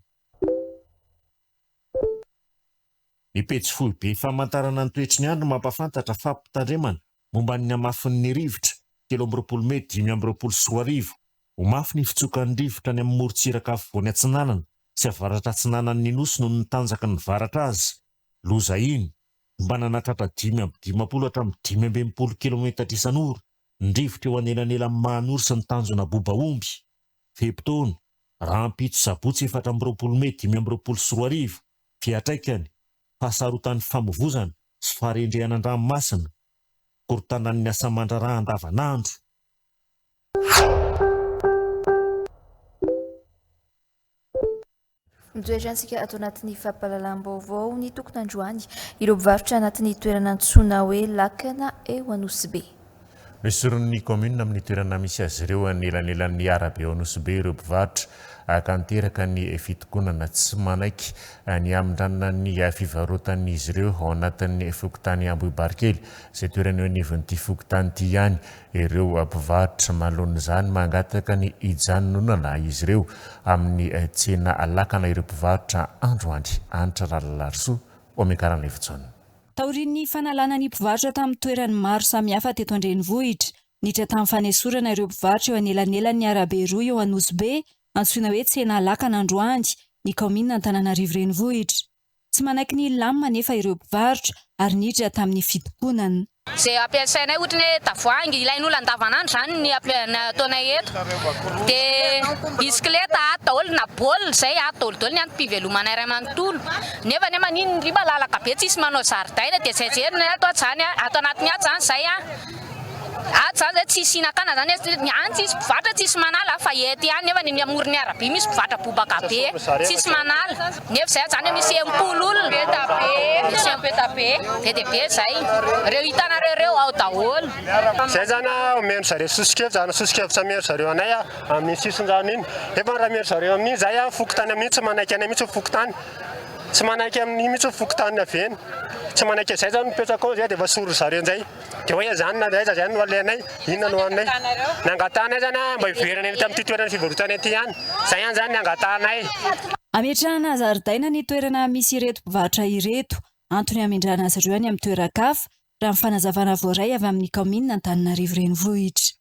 A: Ny pejy fohy be famantarana ny toetry ny andro mampafantatra fampitandremana momba ny hamafin'ny rivotra 13 Mey 2020. Ho mafy ny fitsokan'ny rivotra ny amin'ny morontsiraka afovoany Antsinanana sy avaratra Antsinanan'ny nosy noho ny tanjaka ny varatra azy. Loza iny mba nanatratra 5-10 hatramin'ny 5-20 km isan'ora ny rivotra eo anelanela amin'ny Mahanoro sy ny tanjona Bobaomby. feptaona rampito sabotsy 4 fiatraikany fahasarotan'ny famovozana sy faharendrehanan-dranomasina korotanan'ny asa mandraraha andavanandro.
B: Mijoetransika ato anatin'ny fampahalalam-baovao ny tokony androany ireo mpivarotra anatin'ny toerana antsoina hoe lakana eo Anosy-be.
A: Misoron'ny commune amin'ny toerana misy azy ireo anelanelan'ny arabe eo Anosy-be ireo mpivarotra akanteraka ny fitokonana tsy manaiky ny amindranana ny fivarotan'izy ireo ao anatin'ny fokotany Ambohibarikely izay toerana eo anivon'ity fokotany ity ihany ireo mpivarotra manoloan'izany mangataka ny hijanonana izy ireo amin'ny tsena lakana ireo mpivarotra androany Anitra Ralalarosoa Omekaran Levitsona.
K: Taorian'ny fanalana ny mpivarotra tamin'ny toerany maro samihafa teto Andrenivohitra, niditra tamin'ny fanesorana ireo mpivarotra eo anelanelan'ny arabe roa eo Anosy-be, antsoina hoe tsena lakana androany, ny kaomina Antananarivo Renivohitra. Tsy manaiky ny lamina nefa ireo mpivarotra ary niditra tamin'ny fitokonana.
P: Zay ampiasainay ohatra hoe tavoahangy ilain'olona andavanandro zany ny ataonay eto. Dia bisikileta ato daholo na baolina zay ato daholo ny antom-pivelomanay iray manontolo. Nefa manino ry malalaka be tsisy manao zaridaina dia zay jerina ato zany ato anatiny ato zany zay ato zany tsisy hinakana zany any tsisy mpivarotra tsisy manala fa ety ihany nefa ny amorony arabe misy mpivarotra bobaka be tsisy manala nefa zay zany misy empolo olona misy empetabe be be zay reo hitanareo reo ao daholo
Q: zay zany omeno zareo sosikevy zany sosikevy mero zareo anay amin'ny sisin-drano iny efa raha mero zareo amin'iny zay fokotany amin'iny tsy manaiky anay mihitsy fokotany tsy manaiky amin'iny mihitsy fokotany aveny tsy manaiky zay zany mipetraka ao zay dia vasoro zareo nzay dia hoe zany na zay zany no alainay inona no anay nangatanay zany mba hiverana eny tamin'ity toerana fivarotana ety ihany zay ihany zany nangatanay.
K: Ametrahana zaridaina ny toerana misy ireto mpivarotra ireto antony hamindrana azy ireo any amin'ny toeran-kafa raha ny fanazavana voaray avy amin'ny kaomina Antananarivo Renivohitra.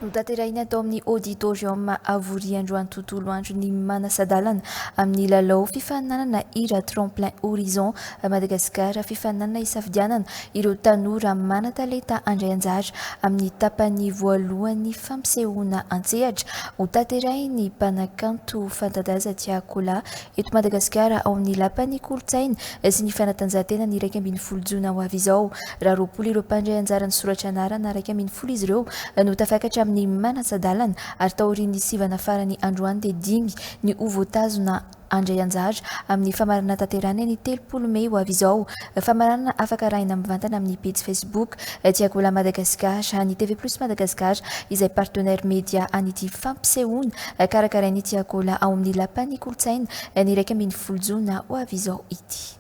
B: Notanterahina atao amin'ny auditorium Avory androany tontolo andro ny manasadalana amin'ny lalao fifaninanana hira tremplin horizon Madagasikara fifaninanana isafidianana ireo tanora mana-talenta handray anjara amin'ny tapany voalohany fampisehoana an-tsehatra notanterahiny mpanakanto fanta-daza Tiakola eto Madagasikara ao amin'ny lapany kolontsaina sy ny fanatanjahantena ny 20 jona ho avy izao raha 20 ireo mpandray anjara ny soratra anarana 20 izy ireo no tafakatra amin'ny manasadalana ary taorian'ny sivana farany androany dia 5 ny voatazona handray anjara amin'ny famarana tanterana ny 30 Mey ho avy izao famarana afaka arahina mivantana amin'ny page Facebook Tiakola Madagasikara ny TV Plus Madagasikara izay partenaire média an'ity fampisehoana karakarain'ny Tiakola ao amin'ny lapany kolontsaina ny 20 jona ho avy izao ity.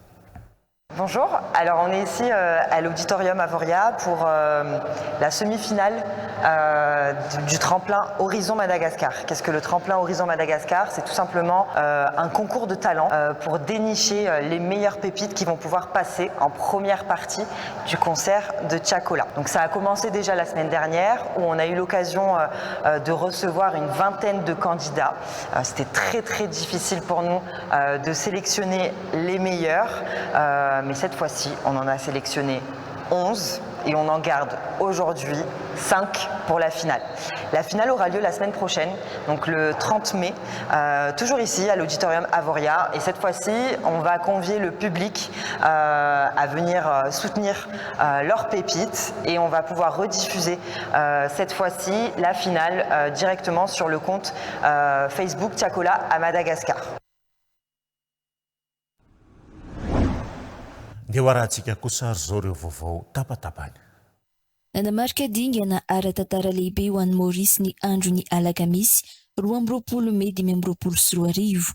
R: Bonjour, alors on est ici à l'auditorium Avoria pour la semi-finale du tremplin Horizon Madagascar. Qu'est-ce que le tremplin Horizon Madagascar? C'est tout simplement un concours de talent pour dénicher les meilleures pépites qui vont pouvoir passer en première partie du concert de Tiakola. Donc ça a commencé déjà la semaine dernière où on a eu l'occasion de recevoir une vingtaine de candidats. C'était très difficile pour nous de sélectionner les meilleurs. Mais cette fois-ci, on en a sélectionné 11 et on en garde aujourd'hui 5 pour la finale. La finale aura lieu la semaine prochaine, donc le 30 mai, toujours ici à l'auditorium Avoria. Et cette fois-ci, on va convier le public à venir soutenir leurs pépites et on va pouvoir rediffuser cette fois-ci la finale directement sur le compte Facebook Tiakola à Madagascar.
B: Nanamarika dingana ara-tantara lehibe ho an'i Maurice ny andro ny alakamisy 12 Mey 2024.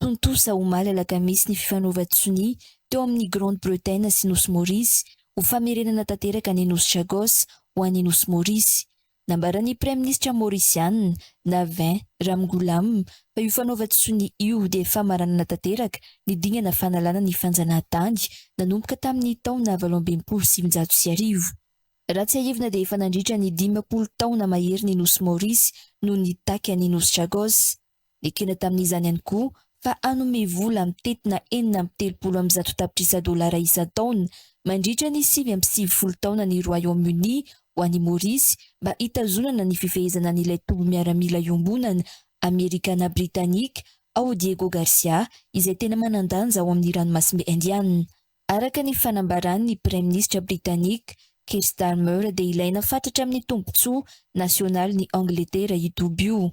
B: Tontosa omaly alakamisy ny fifanaova-tsony teo amin'ny Grande-Bretagne sy Nosy Maurice ho famerenana tanteraka ny Nosy Chagos ho an'i Nosy Maurice. Nambaran'ny Prime-ministra Mauriciana Navin Ramgoolam fa io fanaova-tsony io dia famaranana tanteraka ny dingana fanalana ny fanjanahantany nanomboka tamin'ny taona 1929. Raha tsy ahivina dia efa nandritra ny 15 taona mahery ny Nosy Maurice noho ny taky an'i Nosy Chagos. Ekena tamin'izany ihany koa
K: fa anome vola mitetina 470 tapitrisa dolara isa-taona mandritra ny 770 taona ny Royaume-Uni ho an'i Maurice mba hitazonana ny fifehezana n'ilay toby miaramila iombonana Amerikana Britanika ao Diego Garcia izay tena manandanja ao amin'ny ranomasimbe Indiana. Araka ny fanambaran'ny Prime Ministre Britanika Keir Starmer dia ilaina fatratra amin'ny tombontsoa nasionaly ny Angletera itoby io.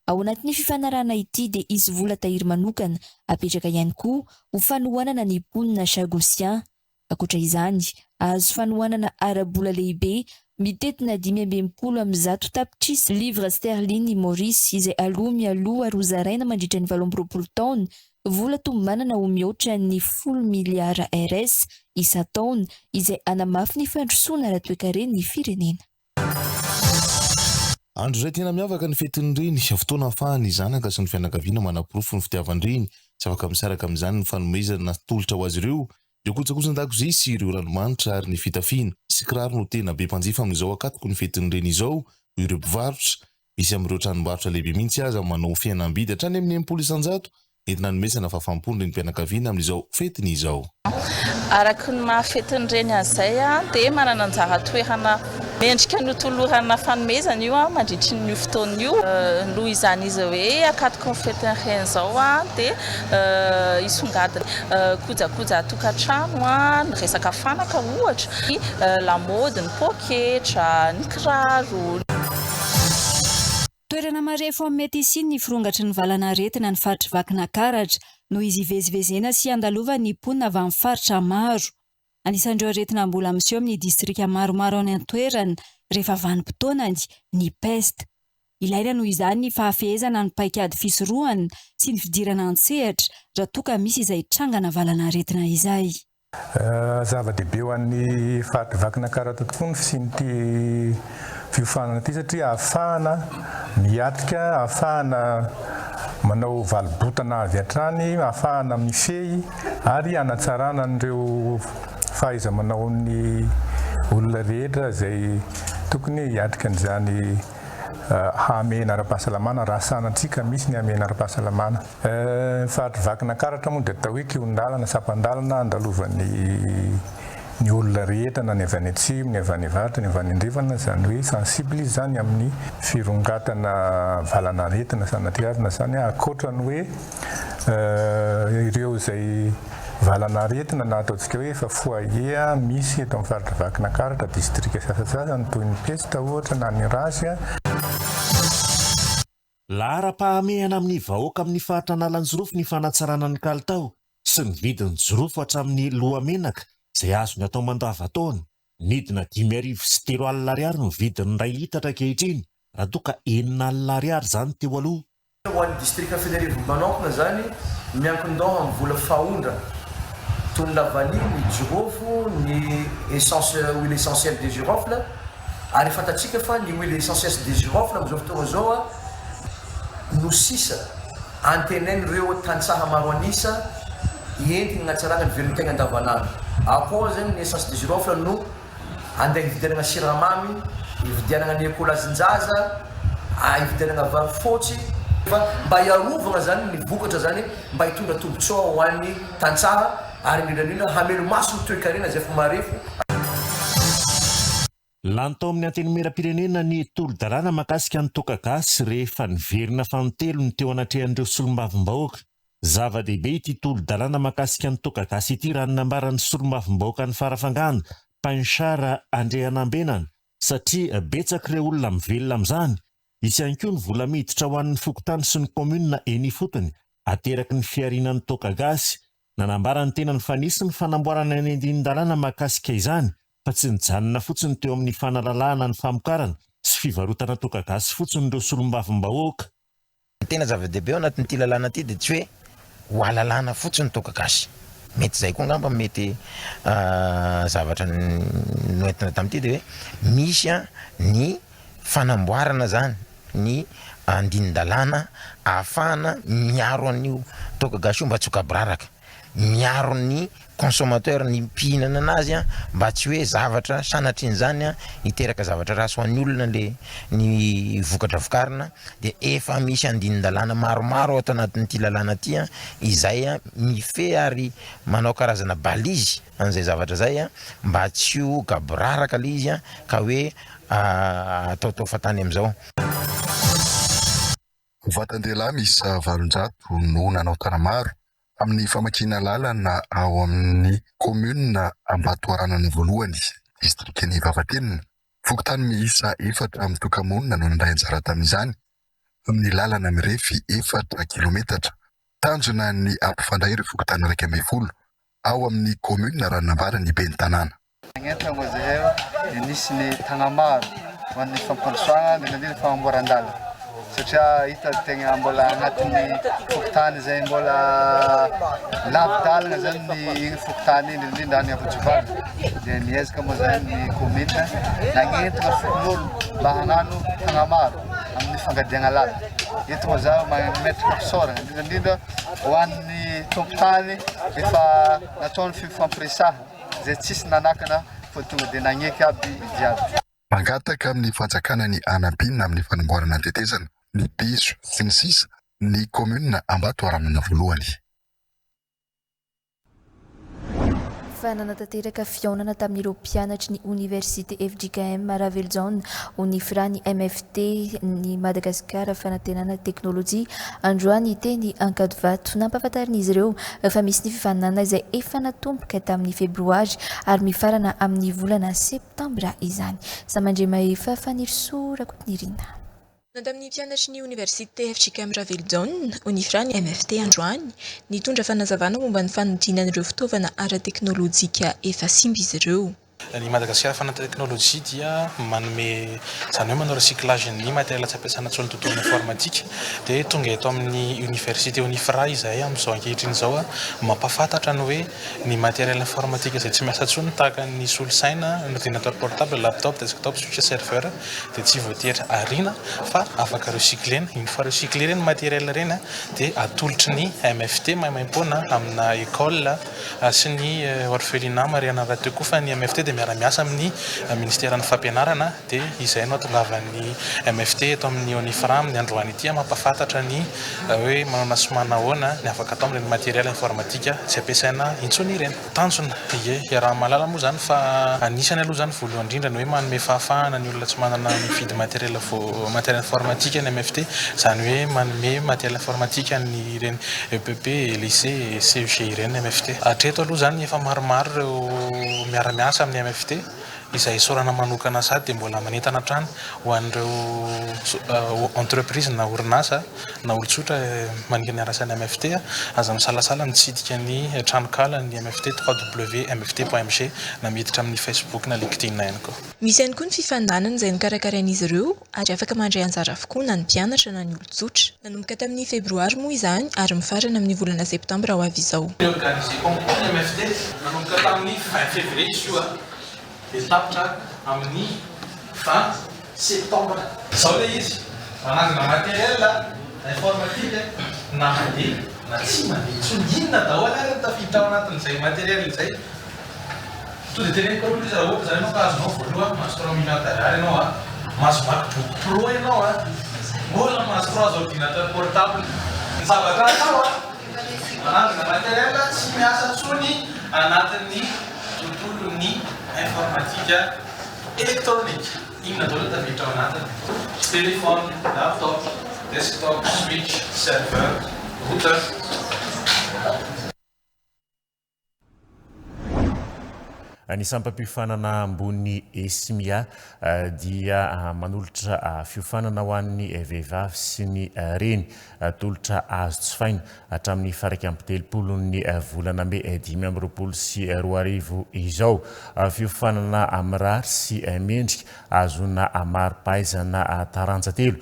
K: Ao anatin'ny fifanarana ity dia isy vola tahiry manokana apetraka ihany koa ho fanohanana ny mponina Chagosian. Akoatra izany, azo fanohanana ara-bola lehibe mitetina 570 tapitrisa livre sterling Maurice izay aloha mialoha rozaraina mandritra ny 80 taona, vola tombanana ho mihoatra ny 10 miliara RS isa-taona izay anamafy ny fandrosoana ara-toekareny ny firenena.
S: Andro izay tena miavaka ny fetin'ireny fotoana ahafahan'ny zanaka sy ny fianakaviana manaporofo ny fitiavan-dreny tsy afaka misaraka amin'izany ny fanomezana tolotra ho azy ireo ireo kojakojan-dakozia sy ireo ranomanitra ary ny fitafiana sy kiraro no tena be mpanjifa amin'izao akatoko ny fetin'ireny izao ireo mpivarotra misy amin'ireo tranombarotra lehibe mihitsy aza manao fihenam-bidy hatrany amin'ny 80 isan-jato entina nomesana fahafampony ny mpianakaviana amin'izao fetiny izao.
T: Araka ny mahafetin'ireny an'izay dia manana anjara toerana mendrika ny toloranana fanomezana io mandritry ny fotoana io noho izany izy hoe akatoko ny fetin'ireny izao dia hisongadina kojakoja tokantrano ny resaka fanaka ohatra ny lamaody, ny poketra, ny kiraro.
K: Toerana marefo mety isiny ny firongatry ny valana aretina ny faritra Vakina Karatra noho izy ivezivezena sy andalova ny mponina avy amin'ny faritra maro. Anisan'ireo aretina mbola miseho amin'ny distrika maromaro any an-toerana rehefa vanim-potoanany ny peste. Ilaina noho izany ny fahafehezana ny paikady fisorohana sy ny fidirana an-tsehatra raha toa ka misy izay trangana valana aretina izay.
U: Zava-dehibe ho an'ny faritra Vakina Karatra tokoa ny fisian'ity fiofanana ity satria ahafahana miatrika, ahafahana manao valibotana avy hatrany, ahafahana mifehy ary hanatsarana an'ireo fahaiza manao ny olona rehetra izay tokony hiatrika an'izany hamena ara-pahasalamana raha sanantsika misy ny hamena ara-pahasalamana. Faritra Vakina Karatra moa dia atao hoe kion-dalana, sapandalana andalovan'ny ny olona rehetra na ny avy any atsimo, ny avy any avaratra, ny avy any andrefana, zany hoe sensible izany amin'ny firongatana valana aretina sanatriarina zany akoatra ny hoe ireo izay valana aretina na ataontsika hoe efa foyer misy eto amin'ny faritra Vakina Karatra distrika sasasasany toy ny Pesta ohatra na ny Rasy.
A: Lahara-pahamehana amin'ny vahoaka amin'ny faritra Nalanjorofo ny fanatsarana ny kalitao sy ny vidin'ny jorofo hatramin'ny lohamenaka izay azony atao mandava-taona. Nidina 5,3 alina no vidin'ny 1 litatra ankehitriny raha toa ka 9 alina zany teo aloha.
V: Ho an'ny distrika federevy manokana zany miankin-doha amin'ny vola fahondra toy ny lavany, ny jirofo, ny huile essentielle de girofle ary fantatsika fa ny huile essentielle de girofle amin'izao fotoana zao no sisa antenainy ireo tantsaha maro anisa hientina hanatsarana ny velon-tegna andavanandro. Akoa zany ny essence de girofle no andeha hividianana siramamy, hividianana ny ekolazin-jaza, hividianana vary fotsy mba hiarovana zany ny vokatra zany mba hitondra tombotsoa ho an'ny tantsaha ary indrindra hamelo maso ny toe-karena izay efa marefo.
A: Lantao amin'ny antenimieram-pirenena ny tolo-dalàna mahakasika ny toka-gasy rehefa niverina fanontelo ny teo anatrehan'ireo solombavim-bahoaka. Zava-dehibe ity tolo-dalàna mahakasika ny toka-gasy ity raha nambaran'ny solombavim-bahoaka ny farafangana Panshara Andreanambenana satria betsaka ireo olona mivelona amin'izany. Isy ihany koa ny vola miditra ho an'ny fokontany sy ny komuna eny fotony ateraky ny fiarinan'ny toka-gasy. Nanambarany tena ny fanisy ny fanamboarana ny andinin-dalàna mahakasika izany fa tsy nijanona fotsiny teo amin'ny fanalalahana ny famokarana sy fivarotana toka-gasy fotsiny ireo solombavim-bahoaka.
W: Tena zava-dehibe ao anatin'ity lalàna ity dia tsy hoe ho alalàna fotsiny toka-gasy. Mety izay koa ngamba mety zavatra noentina tamin'ity dia hoe misy ny fanamboarana zany ny andinin-dalàna ahafahana miaro an'io toka-gasy io mba tsy ho kabraraka, miaro ny consommateur ny mpihinana anazy a mba tsy hoe zavatra sanatriny zany a hiteraka zavatra raso hoan'ny olona le ny vokatra vokarina de efa misy andinin-dalàna maromaro ato anatin'ity lalàna ty a izay a mife ary manao karazana balizy an'izay zavatra zay a mba tsy ho gaboraraka le izy a ka hoe ataotao fatany am'izao.
D: Vatan-dehilahy misy 700 no nanao tanamaro amin'ny famakina lalana ao amin'ny commune Ambatoaranana voalohany distriktin'ny Vaventina. Fokontany miisa 4 mitoka-monina no nandray anjara tamin'izany amin'ny lalana mirefy 4 kilometatra. Tanjona ny ampifandray ireo fokontany 120 ao amin'ny commune Ranambara ny ben'ny tanàna.
E: Agnetra moa zahay nisy ny tagnamaro ho an'ny fampandrosoagna ny fagnamboaran-dala satria hita tegna mbola agnatin'ny fokotany zay mbola lavidalana zany ny fokotany iny indrindra any Avotsovaly dia niezaka moa zany ny commune nagnentana fokon'olo mba hagnano tagnamaro amin'ny fangadiagna lala. Eto moa zao mametraka fisaorana indrindra ho an'ny tompotany efa nataony fifampiresaha zay tsisy nanakana fa tonga dia nagneky aby ijiaby.
D: Mangataka amin'ny fanjakana ny anampinina amin'ny fanamboarana tetezana ny piso sy ny sisa ny commune Ambatoaranana voalohany.
B: Fa nanatanteraka fihaonana tamin'ireo mpianatry ny Université FJKM Ravelzone ho nifra ny MFT ny Madagasikara fanantenana teknôlôjia androany teny ankady vato nampahafantarin'izy ireo fa misy ny fifaninana izay efa natomboka tamin'ny febroary ary mifarana amin'ny volana septambra izany. Samandrema efa fanirisorakotnirina.
F: Tamin'ny mpianatry ny Université FJKM Ravelzone ho nifra ny MFT androany nitondra fanazavana momba ny fanodinan'ireo fitaovana ara-teknôlôjika efa simba izy ireo.
X: Ny Madagasikara fanantenana teknôlôjia dia manome zany hoe manao recyclage ny matériel tsy ampiasana antsony tontolo informatika dia tonga eto amin'ny université Unifra izay amin'izao ankehitriny izao mampafantatra ny hoe ny matériel informatika izay tsy miasa antsony tahaka ny solosaina, ny ordinateur portable, laptop, desktop, switch, serveur dia tsy voatery ariana fa afaka recyclena. Une fois recyclé reny matériel reny dia atolotry ny MFT maimaimpona amina école sy ny orphelinat Mariana Rateco fa ny MFT dia miara-miasa amin'ny ministèran'ny fampianarana dia izay no atongavan'ny MFT eto amin'ny Unifra amin'ny androany ity mampafantatra ny hoe manana somana ahoana ny afaka atao amin'ireny matériel informatika tsy ampiasaina intsony ireny. Tanjona raha malala moa zany fa anisany aloha zany voalohany indrindra ny hoe manome fahafahana ny olona tsy manana mividy matériel informatika ny MFT zany hoe manome matériel informatika ny ireny EPP, lycée, CEG ireny MFT. Hatreto aloha zany efa maromaro ireo miara-miasa amin'ny MFT izay sorana manokana sady dia mbola manentana trano ho an'ireo entreprise na orinasa na olon-tsotra maningana arasan'ny MFT aza misalasala mitsidika ny tranokala ny MFT www.mft.mg na miditra amin'ny Facebook na LinkedIn ihany koa.
F: Misy ihany koa ny fifandanana izay nikarakarain'izy ireo ary afaka mandray anjara avokoa na ny mpianatra na ny olon-tsotra. Nanomboka tamin'ny febroary moa izany ary mifarana amin'ny volana septambra ho avy izao.
X: Organisé concours MFT nanomboka tamin'ny 20 février izy io dia tapitra amin'ny 20 septambra. Izao ilay izy manangana matériel informatique na mandeha na tsy mandeha intsony inona daholo ary ny tafiditra ao anatin'izay matériel izay. To dia teneniko aloha izy raha ohatra zany ianao ka azonao voaloha mahazo 3 millions d'ariary ianao mahazo MacBook Pro ianao mbola mahazo 3 ordinateur portable. Ny zavatra atao manangana matériel tsy miasa intsony anatin'ny tontolon'ny informatika électronique. Inona daholo tafiditra ao anatiny: téléphone, laptop, desktop, switch, serveur, router.
A: Anisan'ny mpampifanana ambony Esimia dia manolotra fiofanana ho an'ny vehivavy sy ny reny tolotra azo tsy faina hatramin'ny faraka amby 30 ny volana May 2024 izao. Fiofanana mirary sy mendrika azona mari-pahaizana taranjatelo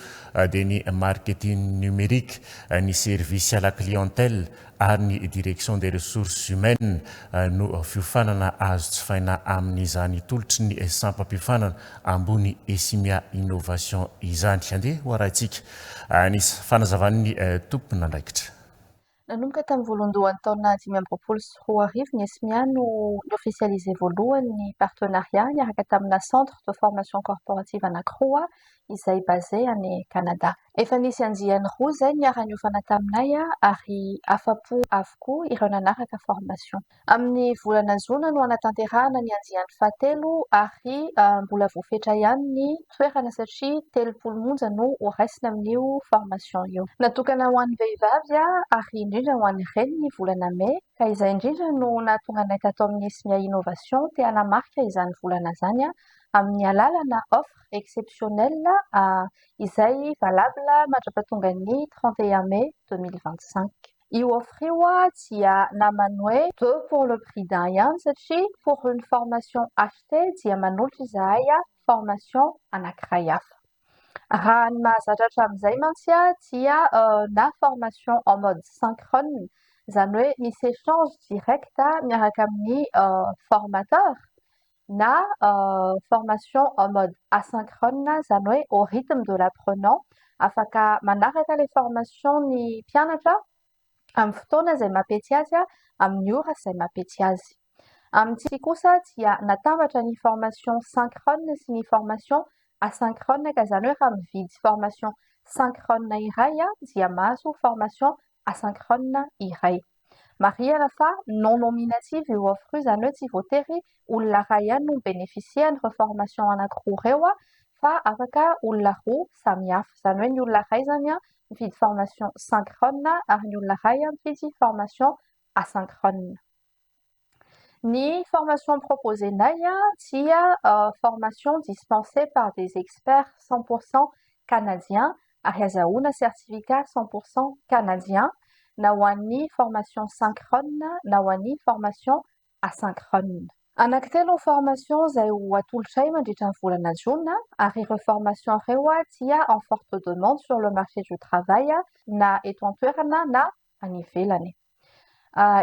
A: dia ny marketing numérique, ny service à la clientèle ary ny direction des ressources humaines no fiofanana azo tsy faina amin'izany tolotry ny sampam-piofanana ambony Esimia innovation izany. Andeha ho arahintsika nisy fanazavan'ny tompony andraikitra.
C: Nanomboka tamin'ny voalohandohan'ny taona 2024 ny SMIA no ofisialisé voalohany ny partenariat niaraka tamina centre de formation corporative anankiroa izay basé any Canada. Efa nisy andiany roa zay niara-niofana taminay ary afa-po avokoa ireo nanaraka formation. Amin'ny volana Jona no anatanterahana ny andiany fahatelo ary mbola voafetra ihany ny toerana satria 30 monja no ho raisina amin'io formation io. Natokana ho an'ny vehivavy ary indrindra ho an'ny reny ny volana Mai, ka izay indrindra no nahatonga anay tato amin'ny SMIA Innovation te hanamarika izany volana izany amin'ny alalana offre exceptionnelle izay valable mandra-pahatonga ny 31 mai 2025. Io offre io dia namany hoe 2 pour le prix d'un ihany satria pour une formation achetée dia manolotra izahay formation anankiray hafa. Raha ny mahazatra amin'izay mantsy dia na formation en mode synchrone, izany hoe misy échange direct miaraka amin'ny formateur, na formation en mode asynchrone, izany hoe au rythme de l'apprenant, afaka manaraka les formations ny mpianatra amin'ny fotoana izay mampety azy amin'ny ora izay mampety azy. Amin'ity kosa dia natambatra ny formation synchrone sy ny formation asynchrone, ka izany hoe raha mividy formation synchrone iray dia mahazo formation asynchrone iray. Marihana fa non nominative io offre io, izany hoe tsy voatery olona iray ihany no bénéficie ny formation anankiroa ireo fa afaka olona roa samihafa, izany hoe ny olona iray zany mividy formation synchrone ary ny olona iray mividy formation asynchrone. Ny formation proposée-nay dia formation dispensée par des experts 100% canadiens ary azahoana certificat 100% canadien na ho an'ny formation synchrone na ho an'ny formation asynchrone. Anankitelo formation izay ho atolotray mandritra ny volana Jona ary ireo formation ireo dia en forte demande sur le marché du travail na eto an-toerana na any ivelany.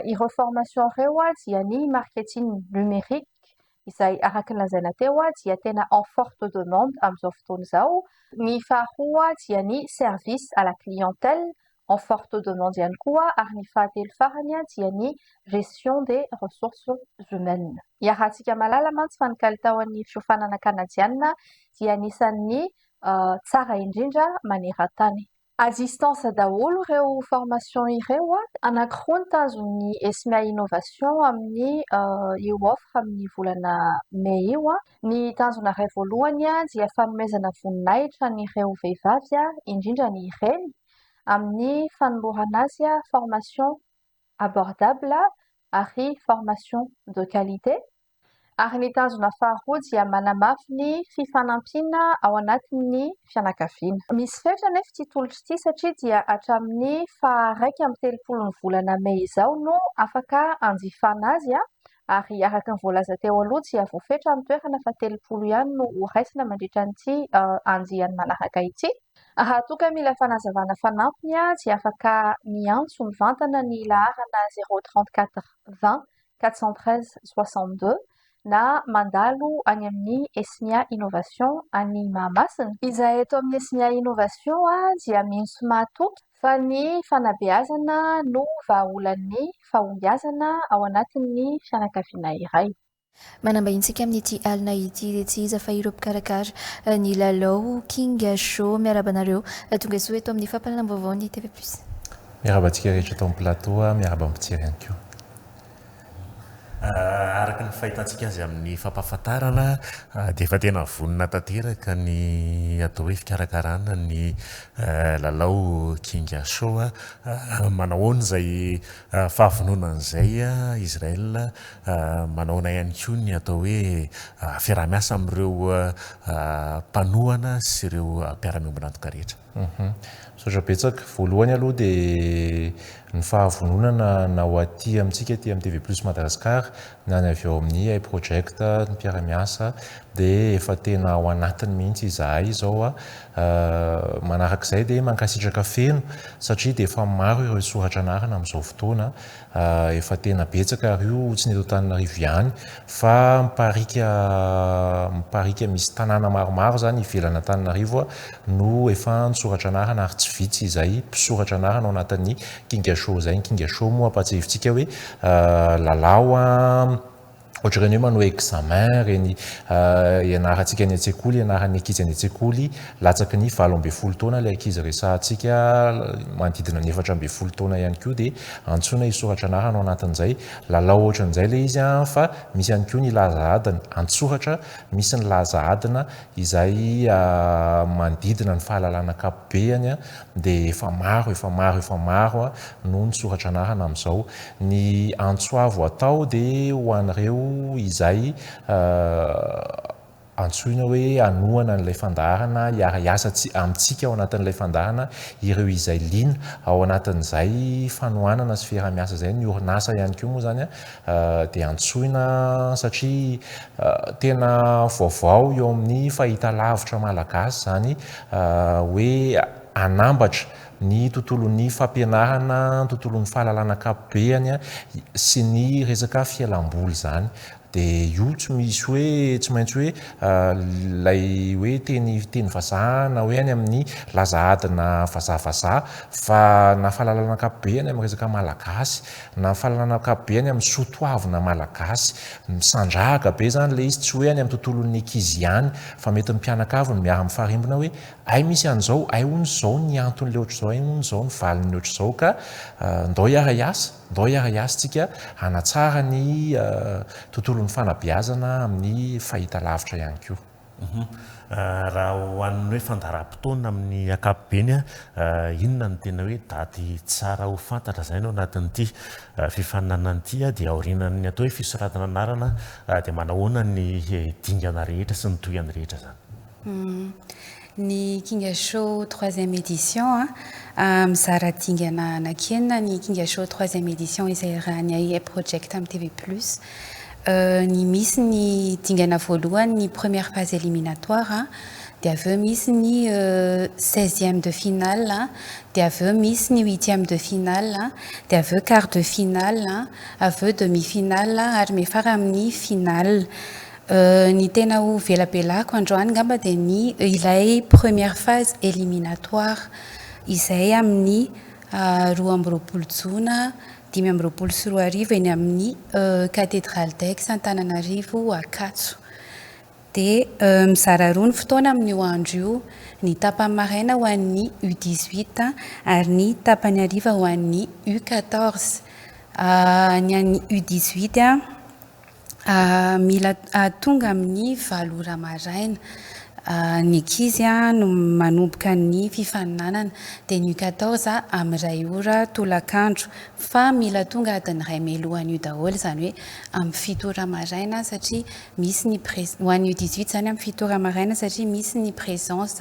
C: Ireo formation ireo dia ny marketing numérique izay araka ny lazaina teo dia tena en forte demande amin'izao fotoana izao. Ny faharoa dia ny service à la clientèle en forte demande ihany koa ary ny fahatelo farany dia ny gestion des ressources humaines. Iarahantsika malala mantsy fa ny kalitaon'ny fiofanana kanadiana dia anisan'ny tsara indrindra maneran-tany. À distance daholo ireo formation ireo anankiroa ny tanjon'ny SMIA Innovation amin'ny io offre amin'ny volana Mai io. Ny tanjona iray voalohany dia fanomezana voninahitra an'ireo vehivavy indrindra ny reny amin'ny fanolorana azy formation abordable ary formation de qualité. Ary ny tanjona faharoa dia manamafy ny fifanampiana ao anatin'ny fianakaviana. Misy fetra nefa ity tolotra ity satria dia hatramin'ny 1 volana Mai izao no afaka andifana azy ary araka ny voalaza teo aloha dia voafetra amin'ny toerana fa 30 ihany no ho raisina mandritra an'ity andiany manaraka ity. Raha toa mila fanazavana fanampiny dia afaka miantso mivantana ny laharana 034 20 413 62 na mandalo any amin'ny SMIA Innovation any Mahamasina. Izahay eto amin'ny SMIA Innovation dia miantso mahatoky fa ny fanabeazana no vahaolan'ny fahombiazana ao anatin'ny fianakaviana iray.
B: Manambahintsika amin'ity alina ity dia tsy iza fa ireo mpikarakara ny lalao King Show miaraba anareo tonga soa eto amin'ny fampanana vaovao ny TV+.
G: Miaraba antsika rehetra eto amin'ny plateau, miaraba ampitsiry ihany koa.
A: Araka ny fahitantsika azy amin'ny fampahafantarana dia efa tena vonona tanteraka ny atao hoe fikarakarana ny lalao King Show. Manahoana izay fahavononan'izay Israel, manahoana ihany koa ny atao hoe fiarah-miasa amin'ireo mpanohana sy ireo mpiara-miombona antoka rehetra.
G: Misaotra betsaka. Voalohany aloha dia ny fahavononana na ho aty amintsika aty amin'ny TV+ Madagasikara na ny avy ao amin'ny project ny mpiara-miasa dia efa tena ao anatiny mihitsy izahay izao manarak'izay dia mankasitraka feno satria dia efa maro ireo soratra anarana amin'izao fotoana, efa tena betsaka ary io tsy ny eto Antananarivo ihany fa miparika misy tanàna maromaro zany ivelana Antananarivo no efa mpisoratra anarana ary tsy vitsy izay mpisoratra anarana ao anatin'ny kinga show zay. Ny kinga show moa ampatsivintsika hoe lalao ohatra reny hoe manao examen reny ianarantsika any an-tsekoly, ianaran'ny ankizy any an-tsekoly latsaky ny 20 taona ilay ankizy resahantsika manodidina ny 4 taona ihany koa dia antsoina hisoratra anarana ao anatin'izay lalao ohatran'izay le izy fa misy ihany koa ny laza adina antsoratra, misy ny laza adina izay manodidina ny fahalalana ankapobeny dia efa maro no nisoratra anarana amin'izao. Ny antsoavo atao dia ho an'ireo izay antsoina hoe anoana n'ilay fandaharana hiasa amintsika ao anatin'ilay fandaharana ireo izay liana ao anatin'izay fanohanana sy fiarah-miasa zay ny orinasa ihany koa moa zany dia antsoina satria tena vaovao eo amin'ny fahitalavitra malagasy zany hoe anambatra ny tontolon'ny fampianarana, tontolon'ny fahalalana ankapobeny sy ny resaka fialamboly zany. Dia io tsy misy hoe tsy maintsy hoe lay hoe teny vasahana hoe any amin'ny laza adina vazaha fa na fahalalana ankapobeny amin'ny resaka malagasy na fahalalana ankapobeny amin'ny sotoavina malagasy misandrahaka be zany le izy tsy hoe any amin'ny tontolon'ny ankizy ihany fa mety mpianakavy no miara mifarimbona hoe ay misy an'izao ay hono zao ny anton'le ohatr'izao ay hono zao ny valiny ohatr'izao ka ndao hiara-iasitsika hanatsara ny tontolon'ny fanabeazana amin'ny fahitalavitra ihany koa.
A: Raha hoan'ny hoe fandaharam-potoana amin'ny ankapobeny inona no tena hoe daty tsara ho fantatra zay no anatin'ity fifaninana ity dia aorinan'ny atao hoe fisoratana anarana dia manahoana ny dingana rehetra sy ny tohany rehetra zany.
H: Ny Kinga Show 3e édition mizara dingana anakenina ny Kinga Show 3e édition izay raha project amin'ny TV+. Ny misy ny dingana voalohany ny première phase éliminatoire dia aveo misy ny 16e de finale dia aveo misy ny 8e de finale dia aveo quart de finale aveo demi-finale ary mefara amin'ny finale. Ny tena ho velabelako androany ngamba dia ny ilay première phase éliminatoire izay amin'ny 12 Jona 5 sy 4 arivo eny amin'ny cathédrale d'Aix Antananarivo Ankatso. Dia mizara roa ny fotoana amin'io andro io, ny tapany maraina ho an'ny U18 ary ny tapany hariva ho an'ny U14. Ny an'ny U18 mila tonga amin'ny 7 ora maraina. Ny ankizy no manomboka ny fifaninanana dia ny U14 amin'ny 2 ora tolakandro fa mila tonga adiny 2 mialohan'io daholo zany hoe amin'ny 7 ora maraina satria misy ny ho an'ny U18 zany amin'ny 7 ora maraina satria misy ny présence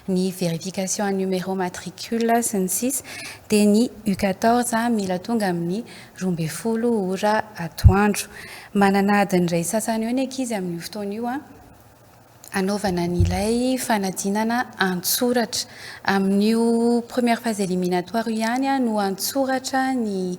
H: ny vérification en numéro matricule sy ny sisa dia ny U14 mila tonga amin'ny 12 ora atoandro. Manana adiny iray sasany eo ny ankizy amin'ny fotoana io anaovana n'ilay fanadinana antsoratra amin'io première phase éliminatoire ihany no antsoratra ny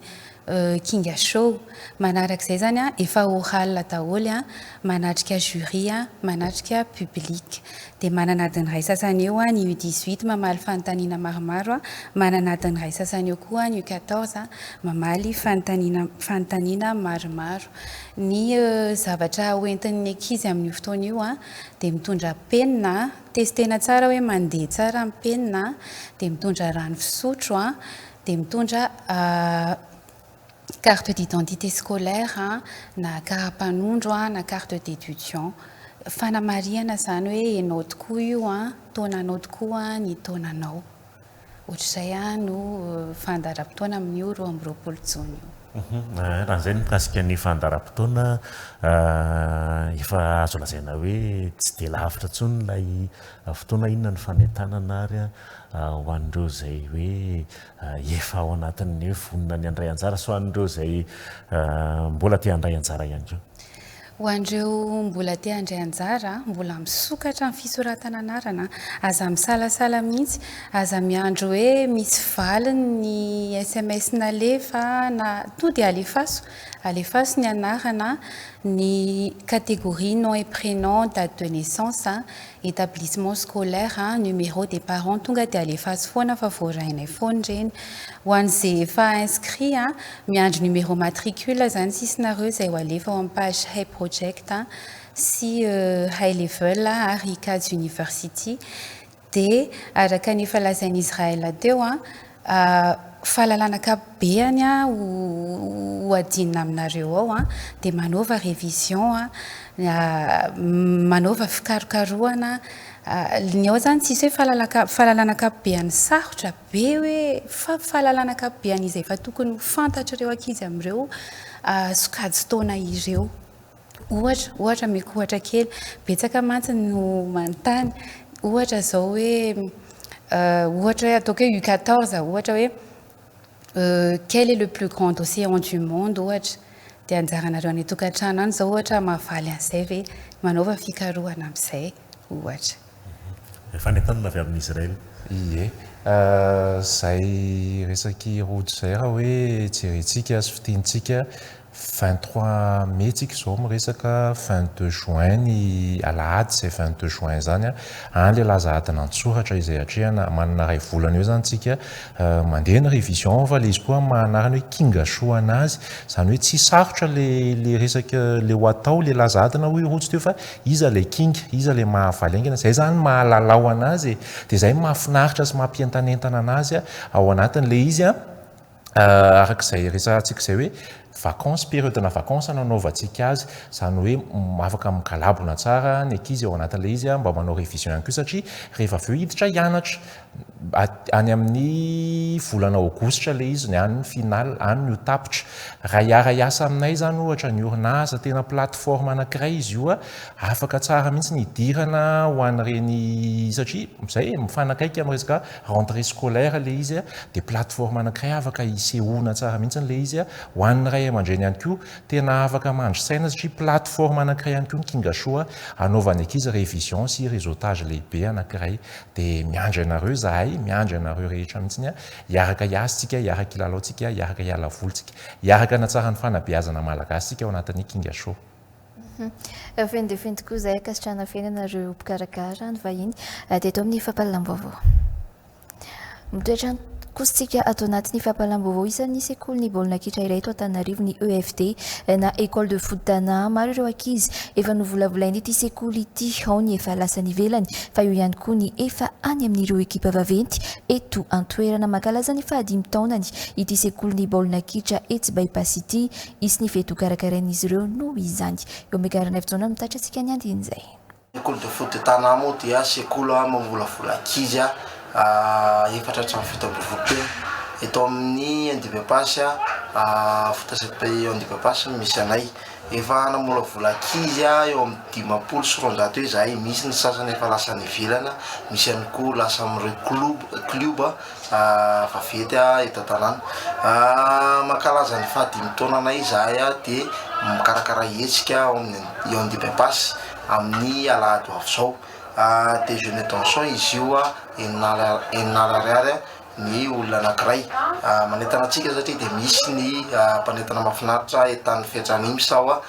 H: Kinga Show. Manarak'izay zany efa oral daholo manatrika jury manatrika public. Dia manana adiny iray sasany eo ny U18 mamaly fanontaniana maromaro, manana adiny iray sasany eo koa ny U14 mamaly fanontaniana maromaro. Ny zavatra hoentin'ny ankizy amin'ny fotoana io dia mitondra penina, testena tsara hoe mandeha tsara amin'ny penina, dia mitondra rano fisotro, dia mitondra carte d'identité scolaire na karapanondro na carte d'étudiant. Fanamariana zany hoe enao tokoa io taonanao tokoa ny taonanao. Ohatr'izay no fandaharam-potoana amin'io 12 Jona io.
A: Raha izay mikasika ny fandaharam-potoana efa azo lazaina hoe tsy dia lavitra intsony ilay fotoana, inona ny fanentanana ary ho an'ireo izay hoe efa ao anatin'ny vonona ny handray anjara sy ho an'ireo izay mbola te handray anjara ihany koa.
H: Ho an'ireo mbola te handray anjara, mbola misokatra amin'ny fisoratana anarana, aza misalasala mihitsy, aza miandro hoe misy valiny ny SMS nalefa na to dia alefaso, alefaso ny anarana ny catégorie nom et prénom, date de naissance, établissement scolaire, numéro des parents, tonga dia alefaso foana fa voarainay foana reny. Ho an'izay efa inscrit miandry numéro matricule zany sisinareo zay ho alefa ao amin'ny page Hay Project sy High Level ary Icaz University. Dia araka ny efa lazain'i Israël teo fahalalana ankapobeny ho adinina aminareo ao dia manova révision, manova fikarokarohana. Ny ao zany tsisy hoe fahalalana ankapobeny sarotra be hoe fa fahalalana ankapobeny izay efa tokony ho fantatra ireo ankizy amin'ireo sokajy taona ireo. Ohatra meko ohatra kely betsaka mantsy no manontany ohatra zao hoe ohatra hoe ataoko hoe U14 ohatra hoe quel est le plus grand océan du monde ohatra dia anjaranareo any tokantrano any zao ohatra mahavaly an'izay ve manova fikarohana amin'izay ohatra.
A: Efa nentanina avy amin'ny Israel.
G: Ie. Zay resaky rojo zay raha hoe jerentsika sy fitiantsika 23 mai tsika zao miresaka 22 juin ny alahady zay 22 juin zany any le laza adina antsoratra izay atrehana manana ray volana eo zany tsika mandeha ny révision fa le izy koa manarana hoe kingasoa anazy zany hoe tsy sarotra le resaka le ho atao le laza adina hoe rojo teo fa iza le kinga iza le mahavailengana zay zany mahalalao anazy dia zay mahafinaritra sy mampientanentana anazy ao anatin'le izy arak'izay resantsika zay hoe vacances, période na vacances nanaovantsika azy zany hoe afaka mikalabona tsara ny ankizy ao anatin'le izy mba manao révision ihany koa satria rehefa avy eo hiditra hianatra any amin'ny volana aogositra le izy ny any ny final any ny ho tapitra raha hiara hiasa aminay zany ohatra ny orinasa tena plateforme anankiray izy io afaka tsara mihitsy ny hidirana ho an'ireny satria zay mifanakaiky amin'ny resaka rentrée scolaire le izy dia plateforme anankiray afaka hisehoana tsara mihitsy le izy ho an'ny ray aman-dreny ihany koa tena afaka mandry saina satria plateforme anankiray ihany koa ny kingasoa anaovany ankizy révision sy réseautage lehibe anankiray dia miandry anareo zahay miandry anareo rehetra mihitsiny hiaraka hiasitsika hiaraka ilalaontsika hiaraka hiala volontsika hiaraka natsara ny fanabeazana malagasitsika ao anatin'ny kingasoa.
B: Feno dia feno tokoa izay akasitrana feno anareo mpikarakara ny vahiny teto amin'ny fampahalalam-baovao. Mitoetra kositsika atao anatin'ny fampahalalam-baovao isan'ny sekoly ny baolina kitra iray eto Antananarivo ny EFD na école de foot tana maro ireo ankizy efa novolavolainy ity sekoly ity ao ny efa lasa nivelany fa eo ihany koa ny efa any amin'ireo ekipa vaventy eto antoerana mankalaza ny fahadimy taonany ity sekoly ny baolina kitra Etsy-Bypass ity isy ny feto karakarain'izy ireo noho izany eo mekarana efijaona mitatra antsika ny andin'izay.
I: École de foot tana moa dia sekoly mamolavola ankizy efatra hatramin'ny fito amby roapolo eto amin'ny NDPPAS fotasapay NDPPAS misy anay efa namolavola ankizy eo amin'ny 500 sy 300 eo zahay misy ny sasany efa lasa nivelana misy ihany koa lasa amin'ireo club vaventy eto an-tanàna mankalaza ny fahadimy taona anay zahay dia mikarakara hetsika eo amin'ny NDPPAS amin'ny alahady ho avy zao déjeuner tension izy io enina ariary ny olona anankiray manentana antsika satria dia misy ny mpanentana mahafinaritra entan'ny fiatrany sao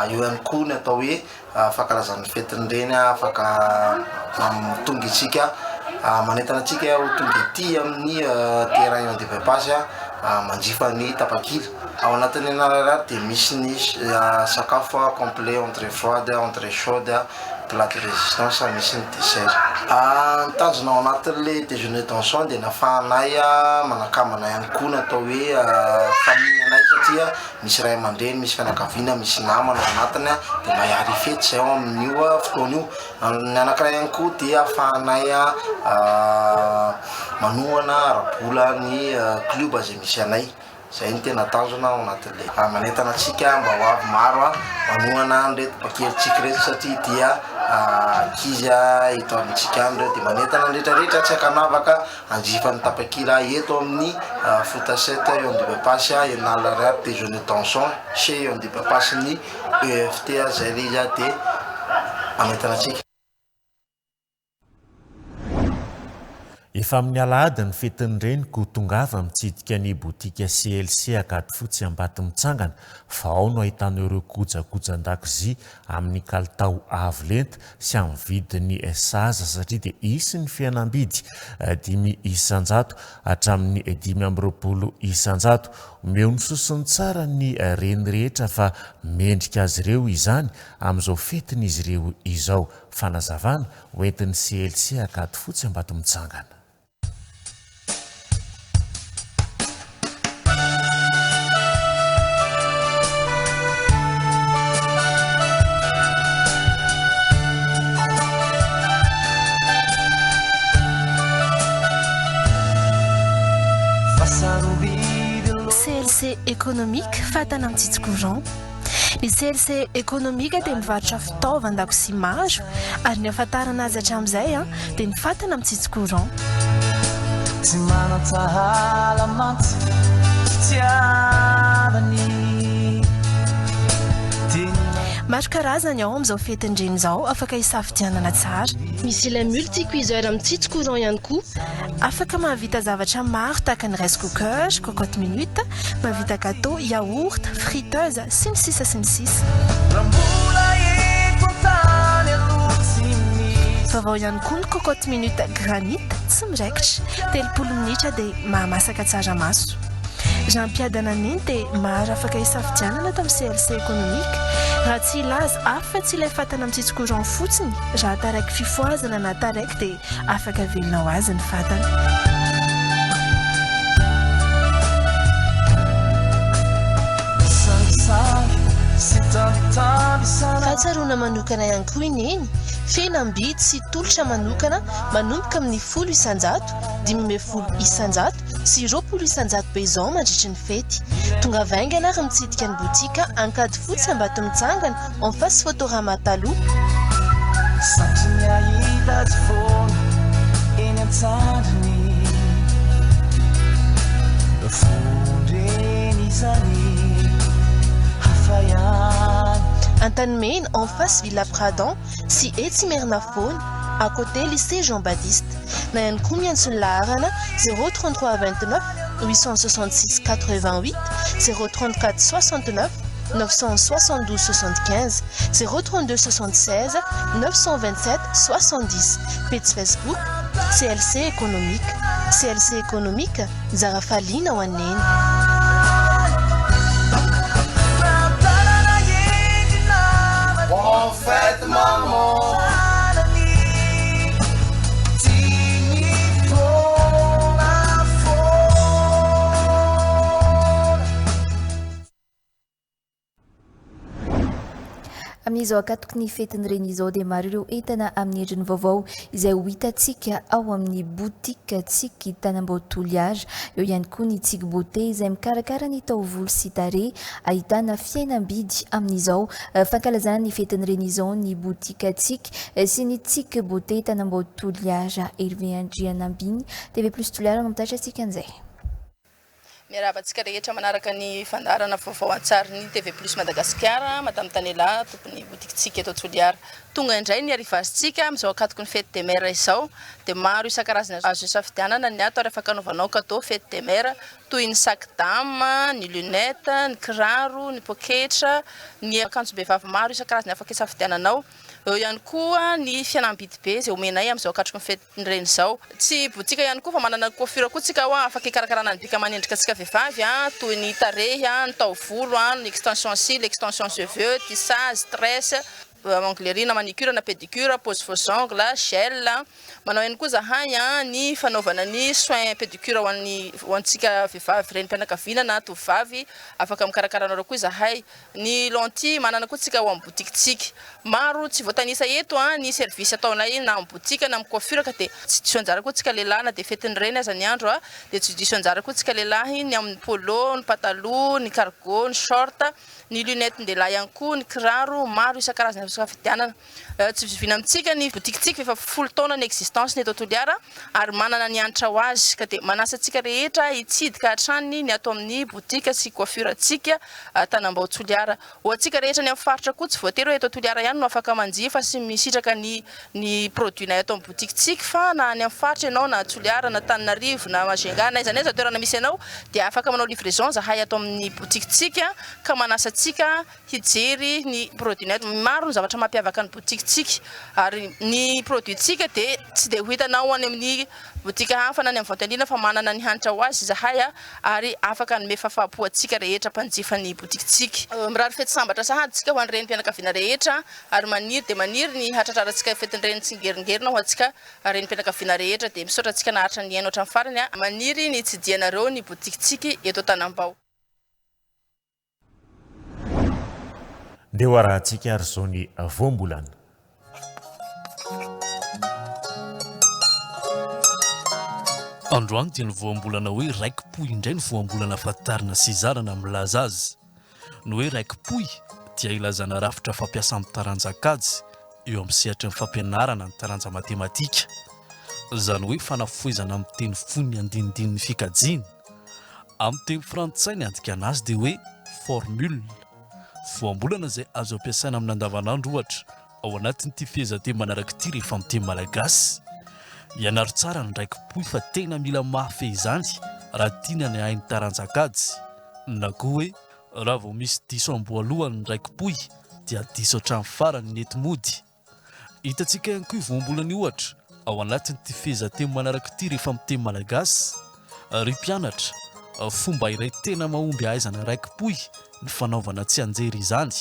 I: eo ihany koa ny atao hoe fankalazan'ny fetiny reny afaka tonga itsika manentana antsika ho tonga ety amin'ny terrain NDPPAS manjifa ny tapakila ao anatin'ny enina dia misy ny sakafo complet entrée froide entrée chaude plat de résistance misy ny dessert tanjona ao anatin'le déjeuner tension dia nafahanay manakamana ihany koa natao hoe famille anay satria misy ray aman-dreny misy fianakaviana misy namana ao anatiny dia mahary fety zay ao amin'io fotoana io ny anankiray ihany koa dia afahanay manohana arabola ny club zay misy anay zay ny tena tanjona ao anatin'le manentana antsika mba ho avy maro manohana nreto pakelitsika reto satria dia ankizy eto amintsika any reo dia manentana nrehetrarehetra tsy akanavaka anjifa ny tapakila eto amin'ny fotasety eo NDPPAS enala déjeuner tension chez eo NDPPAS ny EFT zay le izy dia manentana antsika.
A: Efa amin'ny alahady ny fetin'ny reniko tongava mitsidika ny botika CLC Akady Fotsy Ambato mitsangana fa ao no ahitana ireo kojakojan-dakozia amin'ny kalitao avo lenta sy amin'ny vidiny saza satria dia isy ny fihenam-bidy 5 isanjato hatramin'ny 5 isanjato. Meo ny sosiny tsara ny reny rehetra fa mendrika azy ireo izany amin'izao fetin'izy ireo izao. Fanazavana hoentin'ny CLC Akady Fotsy Ambato mitsangana.
J: CLC économique fatana amin'ny tsitsy courant. Ny CLC économique dia mivarotra fitaovan-dakozia maro ary ny ahafantarana azy hatramin'izay dia ny fatana amin'ny tsitsy courant. Tsy manan-tsahala mantsy fitiavany maro karazany ao amin'izao fetin-dreny izao afaka hisafidianana tsara. Misy ilay multicuiseur amin'ny tsitsy courant ihany koa. Afaka mahavita zavatra maro tahaka ny rice cooker, cocotte minute, mahavita gâteau, yaourt, friteuse sy ny sisa sy ny sisa. Vaovao ihany koa ny cocotte minute granite tsy miraikitra, 30 minitra dia mahamasaka tsara maso. Jean-Piadana Niny dia maro afaka hisafidianana tamin'ny CLC économique. Raha tsy ilaza afa tsy ilay fatana amin'ny tsitsy courant fotsiny, raha taraiky fifoazana na taraiky dia afaka velona ho azy ny fatana. Fahatsarona manokana ihany koa ineny, fihenam-bidy sy tolotra manokana manomboka amin'ny 10 isanjato, 15 isanjato sy 20 isanjato bezao mandritra ny fety. Tonga vaingana ary mitsidika ny botika Akady Fotsy Ambato mitsangana en face Photorama taloha. Antanimena en face Villa Pradon sy Etsimerina Faune à côté lycée Jean-Baptiste. Na ihany koa miantso ny laharana 033 29 866 88 034 69 972 75 032 76 927 70. Page Facebook CLC économique. CLC économique Zarafalina ho aneny.
I: Bon fête maman.
B: Amin'izao akatoky ny fetin'ireny izao dia maro ireo entana amin'ny endriny vaovao izay ho hitantsika ao amin'ny botika tsiky Tanambotoliage. Eo ihany koa ny tsiky beauté izay mikarakara ny taovolo sy tarehy, ahitana fihenam-bidy amin'izao. Fankalazana ny fetin'ireny izao ny botika tsiky sy ny tsiky beauté Tanambotoliage. Hervé Andrianambiny, TV+ Toliara mamitatra antsika an'izay.
L: Miarabantsika rehetra manaraka ny fandarana vaovao an-tsariny TV+ Madagasikara, Madame Tanela, tompony botikitsika eto Toliara. Tonga indray ny arivazintsika amin'izao akatoky ny fête des mères izao, dia maro isan-karazana azo isafidianana ny ato ary afaka anaovanao cadeau fête des mères toy ny sac dame, ny lunette, ny kiraro, ny poketra, ny akanjom-behivavy maro isan-karazany afaka isafidiananao. Eo ihany koa ny fihenam-bidy be izay omenay amin'izao akatoko ny fetin'ireny izao. Tsy botika ihany koa fa manana coiffure koa tsika afaka hikarakarana ny bika manendrika antsika vehivavy toy ny tarehy, ny taovolo, ny extension cils, extension cheveux, tissage, tresse, onglerie, manicure, na pédicure, pose faux ongles, gel. Manao ihany koa zahay ny fanaovana ny soin pédicure ho antsika vehivavy renim-pianakaviana na tovovavy, afaka mikarakaranao koa zahay. Ny lentille manana koa tsika ao amin'ny botikitsika. Maro tsy voatanisa eto ny service ataonay na amin'ny botika na amin'ny coiffure ka dia tsy diso anjara koa tsika lehilahy na dia fetin'ireny aza ny andro dia tsy diso anjara koa tsika lehilahy ny amin'ny polo, ny pataloha, ny cargo, ny short, ny lunette ndehilahy ihany koa, ny kiraro, maro isan-karazany afaka fidianana. Tsy vivina amintsika ny botikitsika efa 10 taona ny existence ny eto Toliara ary manana ny antra ho azy ka dia manasa antsika rehetra hitsidika hatrany ny ato amin'ny botika sy coiffure antsika Tanambao Toliara. Ho antsika rehetra ny amin'ny faritra koa tsy voatery eto Toliara ihany no afaka manjifa sy misitraka ny produit-nay ato amin'ny boutiquetsika fa na any amin'ny faritra ianao na Toliara na Tananarivo na Majunga na izany toerana misy ianao dia afaka manao livraison zahay ato amin'ny boutiquetsika ka manasa antsika hijery ny produit-nay maro ny zavatra mampiavaka ny boutiquetsika ary ny produit-tsika dia tsy dia ho hitanao any amin'ny boutique hafa na any amin'ny vente en ligne fa manana ny hanitra ho azy zahay ary afaka nome fahafapo antsika rehetra mpanjifa ny boutiquetsika mirary fety sambatra sahadytsika ho an'ireny mpianakaviana rehetra ary maniry dia maniry ny hatratrarantsika fetin'ireny tsingeringerina ho antsika reny mpianakaviana rehetra dia misaotra antsika naharitra ny aino hatramin'ny farany maniry ny tsidianareo ny boutiquetsika eto Tanambao.
A: Dia ho arahantsika ary zao ny voambolana.
M: Androany dia ny voambolana hoe raikim-poy indray ny voambolana fatarina sy zarana milaza azy. Ny hoe raikim-poy dia ilazana rafitra fampiasa amin'ny taranjakajy eo amin'ny sehatra ny fampianarana ny taranja matematika. Izany hoe fanafoezana amin'ny teny fony andinindininy fikajiana. Amin'ny teny frantsay ny andikana azy dia hoe formule. Voambolana izay azo ampiasaina amin'ny andavanandro ohatra ao anatin'ity fihezanteny manaraka ity rehefa amin'ny teny malagasy. Ianaro tsara ny raikim-poy fa tena mila mafy izany raha tiana ny hainy taranjakajy. Na koa hoe raha vao misy diso amboalohany ny raikim-poy dia diso hatramin'ny farany ny enti-mody. Hitantsika ihany koa voambolana ohatra ao anatin'ity fihezanteny manaraka ity rehefa amin'ny teny malagasy. Ry mpianatra, fomba iray tena mahomby ahaizana raikim-poy ny fanaovana tsy anjery izany.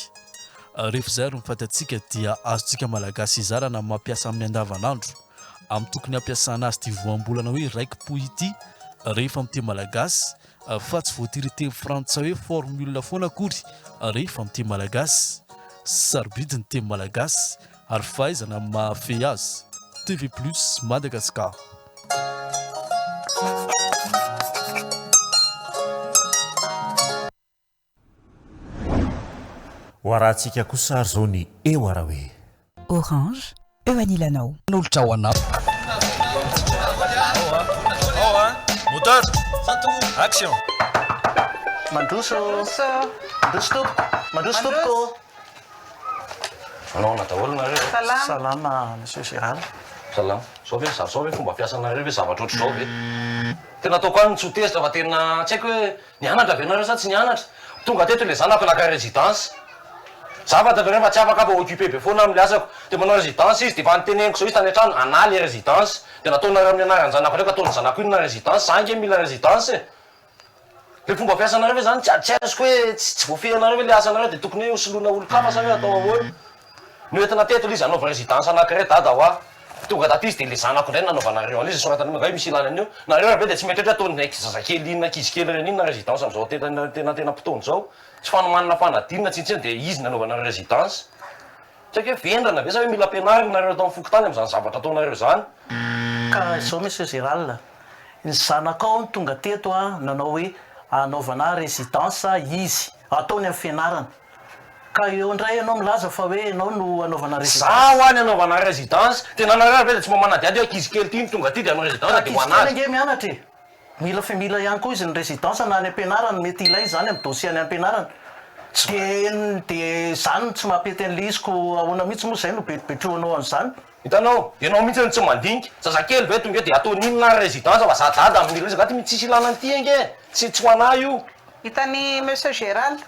M: Rehefa izay ary mifantatsika dia azontsika malagasy izarana mampiasa amin'ny andavanandro. Amin'ny tokony ampiasana azy ity voambolana hoe raikim-poy ity rehefa amin'ny teny malagasy fa tsy voatery teny frantsay hoe formule foana akory rehefa amin'ny teny malagasy. Sarobidy ny teny malagasy ary fahaizana mahafehy azy. TV+ Madagascar.
A: Ho arahantsika kosa ary zao ny eo ara hoe
N: Orange eo anilanao
O: n'olitra ao anao. Moteur action.
P: Mandroso tompoko.
O: Anao na daholo nareo.
P: Salama monsieur Gérald.
O: Salama. Sao ve fomba fiasanareo ve zavatra ohatry zao ve? Tena ataoko any tsy ho tezitra fa tena tsy haiko hoe nianatra ve nareo sa tsy nianatra. Tonga teto ilay zanako naka résidence. Zavatra avy rehefa tsy afaka fa occupé be foana amin'ny asako. Dia manao résidence izy dia efa niteneniko zao izy tany an-trano ana le résidence. Dia nataonareo amin'ny anarany zanako ndraika ataony zanako iny na résidence. Za nge mila résidence. Le fomba fiasanareo ve zany tsy aiziko hoe tsy voafehinareo le asanareo dia tokony hoe hosoloana olo-kafa sa hoe atao ahoana. Ny entina teto izy anaova résidence anankiray dada ho aho. Tonga taty izy dia le zanako indray nanaovanareo an'izy soratany hoe misy ilana an'io. Nareo raha be dia tsy mety ohatra ataony zazakely iny na ankizikely reny iny na résidence amin'izao tena mpitony zao. Tsy fanomanana fanadinina tsintsiny dia izy nanaovanareo résidence. Tsy haiko hoe vendrana ve sa hoe mila ampianarina nareo atao amin'ny fokotany amin'izany zavatra ataonareo zany.
P: Ka izao monsieur Gérald, ny zanakao tonga teto nanao hoe anaovana résidence izy ataony amin'ny fianarana. Ka eo indray ianao milaza fa hoe ianao no anaovana résidence.
O: Zaho any anaovana résidence. Tena nareo ve dia tsy mamanadiady hoe ankizikely ty tonga ty dia hanao résidence dia ho anazy.
P: Ange mianatra e. Mila ihany koa izy ny résidence na any am-pianarana mety ilay zany amin'ny dossier any am-pianarana. Dia zany tsy mampety an'ilay iziko ahoana mihitsy moa izay no betrohanao an'izany.
O: Hitanao, ianao mihitsy tsy mandinika. Zazakely ve tonga dia ataony inona résidence fa za dada amin'ny ilay zagaty tsisy ilana an'ity ange. Tsy ho anahy io.
Y: Hitany monsieur Gérald.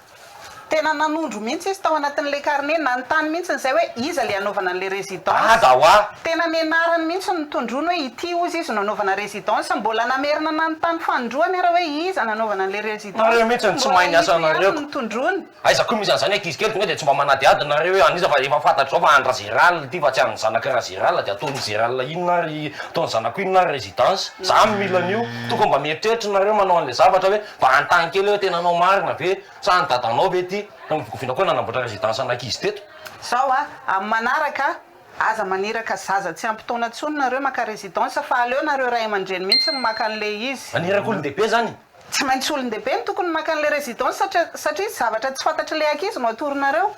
Y: Tena nanondro mihitsy izy tao anatin'ilay carnet nanontany mihitsy izay hoe iza le anaovana an'ilay résidence.
O: Dawa.
Y: Tena nianarany mihitsy nitondroany hoe ity ozy izy no anaovana résidence mbola namerina nanontany fandroany ara hoe iza nanaovana an'ilay résidence.
O: Nareo mihitsy tsy mahay ny asanareo.
Y: Nitondroany.
O: Aiza koa misy an'izany ankizikely tonga dia tsy mba manadiady nareo hoe an'iza fa efa fantatra zao fa andra Gérald ity fa tsy an'ny zanaka raha Gérald dia ataony Gérald inona ary ataony zanako inona résidence. Za mila an'io tokony mba mieritreritra nareo manao an'ilay zavatra hoe mba antany kely hoe tena anao marina ve sa ny dadanao ve ty. Namikofiana koa nanamboatra résidence anankizy teto.
Y: Zao amin'ny manaraka aza maniraka zaza tsy ampitaona tsony nareo maka résidence fa aleo nareo ray aman-dreny mihitsy maka an'ilay izy.
O: Maniraka olon-dehibe zany.
Y: Tsy maintsy olon-dehibe no tokony maka an'ilay résidence satria zavatra tsy fantatry ilay ankizy no atoronareo.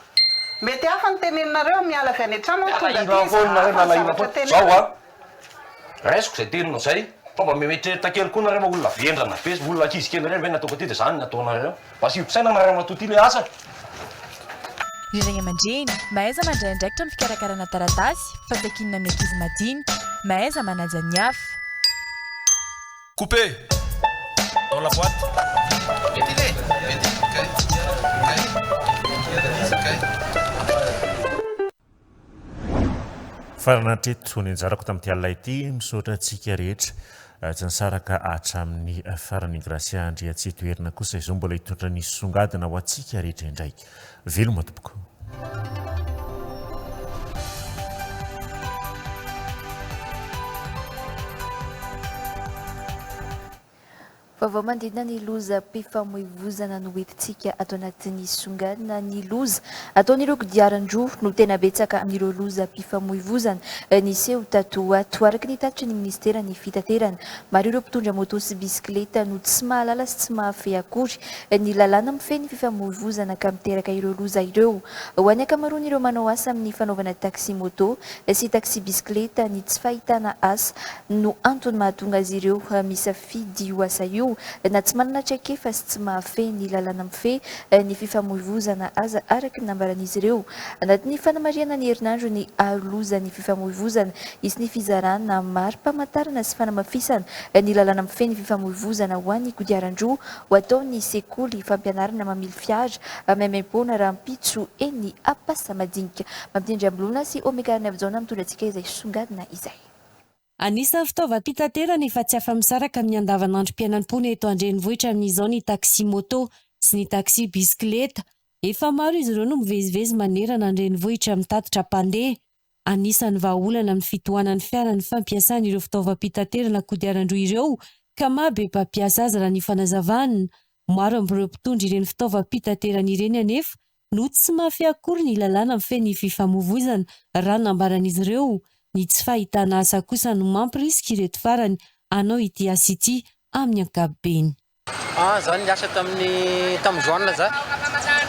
Y: Mety hafa ny teneninareo miala avy any an-trano tonga
O: zao raisiko izay teninao zay. Fa mba mieritreritra kely koa nareo olona vendrana be olona ankizy kely reny ve nataoko aty dia zany nataonareo. Mba sy himpisaina nareo matoty ilay asa.
K: Rirany aman-dreny mahaiza mandraindraikitra amin'ny fikarakarana taratasy fatakinana amin'ny ankizy madinika mahaiza manaja ny hafa.
Q: Coupé dans la boîte.
A: Farana treto ny anjarako tamin'ity alina ity misaotra antsika rehetra tsy nisaraka hatramin'ny farany Gracia Andria tsy toerana kosa izao mbola hitondra ny songadina ho antsika rehetra indray. Veloma tompoko.
B: Vaovao mandrina ny loza mpifamoivoizana no entintsika atao anatin'ny songadina ny loza ataon'ireo kodiaran-droa no tena betsaka amin'ireo loza mpifamoivoizana niseho tato ato araka ny tatitra ny ministera ny fitaterana maro ireo mpitondra moto sy bisikileta no tsy mahalala sy tsy mahafehy akory ny lalàna mifehy ny fifamoivoizana ka miteraka ireo loza ireo ho any akamaroany ireo manao asa amin'ny fanaovana taxi moto sy taxi bisikileta ny tsy fahitana asa no antony mahatonga azy ireo misafidy io asa io na tsy manana traikefa sy tsy mahafehy ny lalàna mifehy ny fifamoivoizana aza araka ny nambaran'izy ireo anatin'ny fanamariana ny herinandro ny aholoza ny fifamoivoizana isy ny fizarana mari-pamantarana sy fanamafisana ny lalàna mifehy ny fifamoivoizana ho an'ny kodiaran-droa ho ataon'ny sekoly fampianarana mamily fiara maimaim-pona rahampitso eny apasa-madinika mampitendry ambolona sy omekarany avy-jaona mitondra antsika izay songadina izay.
R: Anisan'ny fitaovam-pitaterana efa tsy afa-misaraka amin'ny andavanandrom-piainam-pony eto an-drenivohitra amin'izao ny taxi moto sy ny taxi bisikileta. Efa maro izy ireo no mivezivezy manerana an-drenivohitra mitatitra mpandeha. Anisan'ny vahaolana amin'ny fitohanan'ny fiara ny fampiasana ireo fitaovam-pitaterana kodiaran-droa ireo ka mahabe mpampiasa azy raha ny fanazavana. Maro amin'ireo mpitondra ireny fitaovam-pitaterana ireny anefa no tsy mahafehy akory ny lalàna mifehy ny fifamoivoizana raha nambaran'izy ireo. Ny tsy fahitana asa kosa no mampirisika ireto farany anao ity asa ity amin'ny ankapobeny.
S: Zany niasa tamin'ny joana za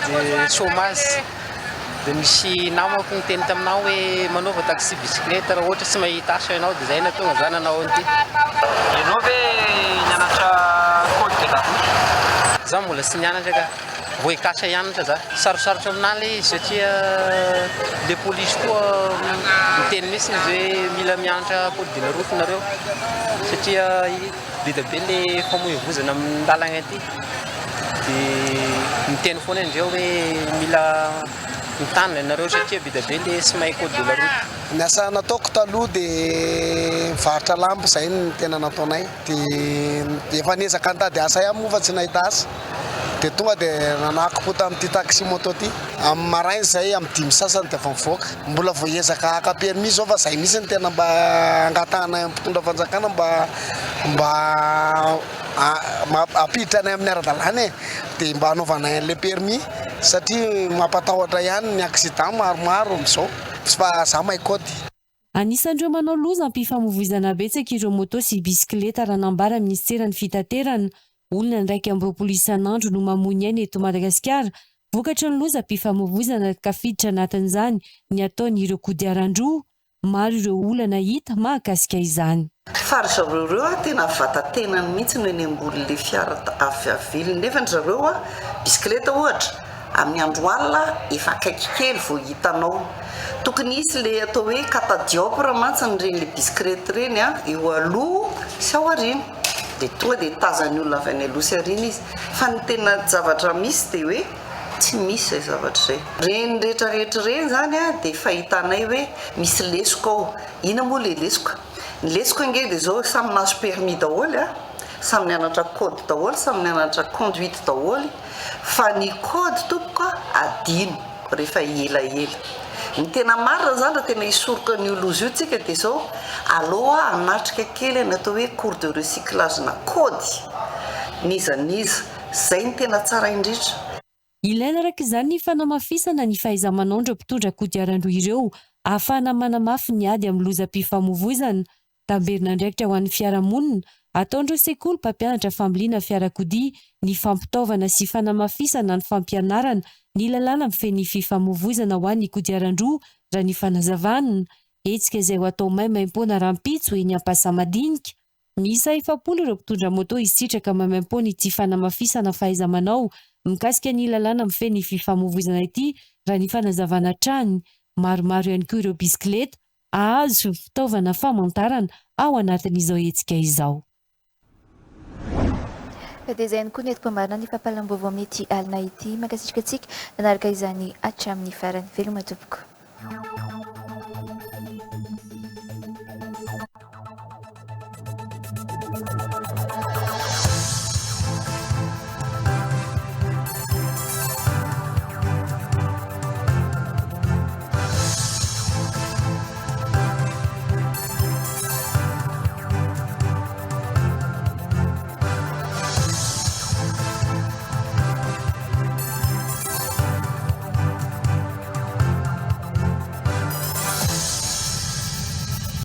S: de chômage de misy namako niteny taminao hoe manaova taxi bisikileta raha ohatra tsy mahita asa ianao de zay natonga za nanao an'ity. Ianao ve nianatra code de la route? Za mbola tsy nianatra ka voakasa hianatra za sarosarotra aminahy izy satria le polisy koa miteny mihitsy izy hoe mila mianatra code de la route nareo satria be dia be le famoivoizana amin'ny lalagna aty de miteny foana indreo hoe mila mitana ianareo satria be dia be le tsy mahay code de la route.
T: Ny asa nataoko taloha dia mivarotra lamba izay ny tena nataonay dia efa niezaka nitady asa ihany moa fa tsy nahita asa dia tonga dia nanako tamin'ity taxi moto ity amin'ny maraina izay amin'ny 5 sasany dia efa mivoaka mbola voaezaka haka permis zao fa izay mihitsy ny tena mba angatahana mpitondra fanjakana mba apiditra anay amin'ny ara-dalàna dia mba hanaovanay an'ilay permis satria mampatahotra ihany ny accident maromaro amin'izao fa za mahay kody.
R: Anisan'ireo manao loza ampifamoivoizana betsaka ireo moto sy bisikileta raha nambara ministeran'ny fitaterana. Olona ndraiky amby 20 isan'andro no mamono aina eto Madagasikara vokatry ny loza mpifamoivoizana tafiditra anatin'izany ny ataon'ireo kodiaran-droa. Maro ireo olana hita mahakasika izany.
Z: Fary zareo tena vatan-tenany mihitsy no eny ambolin'le fiara avily nefa ny zareo bisikileta ohatra amin'ny andro alina efa akaiky kely vao hitanao. Tokony isy le atao hoe catadiopre mantsy reny bisikileta reny eo aloha sy aoriana dia tonga dia tazany olona avy any aloha sy aoriana izy fa ny tena zavatra misy dia hoe tsy misy izay zavatra izay. Reny rehetrarehetra reny zany dia fahitanay hoe misy lesoka ao. Ina moa le lesoka? Ny lesoka nge dia zao samy nahazo permis daholo samy nianatra code daholo samy nianatra conduite daholo fa ny code tompoko adino rehefa elaela. Ny tena marina zany raha tena hisoroka ny loza io tsika dia zao aloha anatrika kely ny atao hoe cours de recyclage na code nizaniza zay ny tena tsara indritra.
R: Ilaina araka izany ny fanamafisana ny fahaiza-manaon'ireo mpitondra kodiaran-droa ireo ahafahana manamafy ny ady amin'ny lozam-pifamoivoizana. Tamberin'andraikitra ho an'ny fiarahamonina ataondreo sekoly mpampianatra familiana fiarakodia ny fampitaovana sy fanamafisana ny fampianarana ny lalàna mifehy ny fifamoivoizana ho an'ny kodiaran-droa raha ny fanazavana. Hetsika izay ho atao maimaim-pona rahampitso eny Ampasamadinika. Miisa 700 ireo mpitondra moto isitraka maimaim-pona ity fanamafisana fahaiza-manao mikasika ny lalàna mifehy ny fifamoivoizana ity raha ny fanazavana trany maromaro ihany koa ireo bisikileta azo fitaovana famantarana ao anatin'izao hetsika izao.
B: Dia izay ihany koa ny etim-pamarina ny fampalam-baovao amin'ity alina ity makasitraka antsika nanaraka izany hatramin'ny farany veloma tompoko.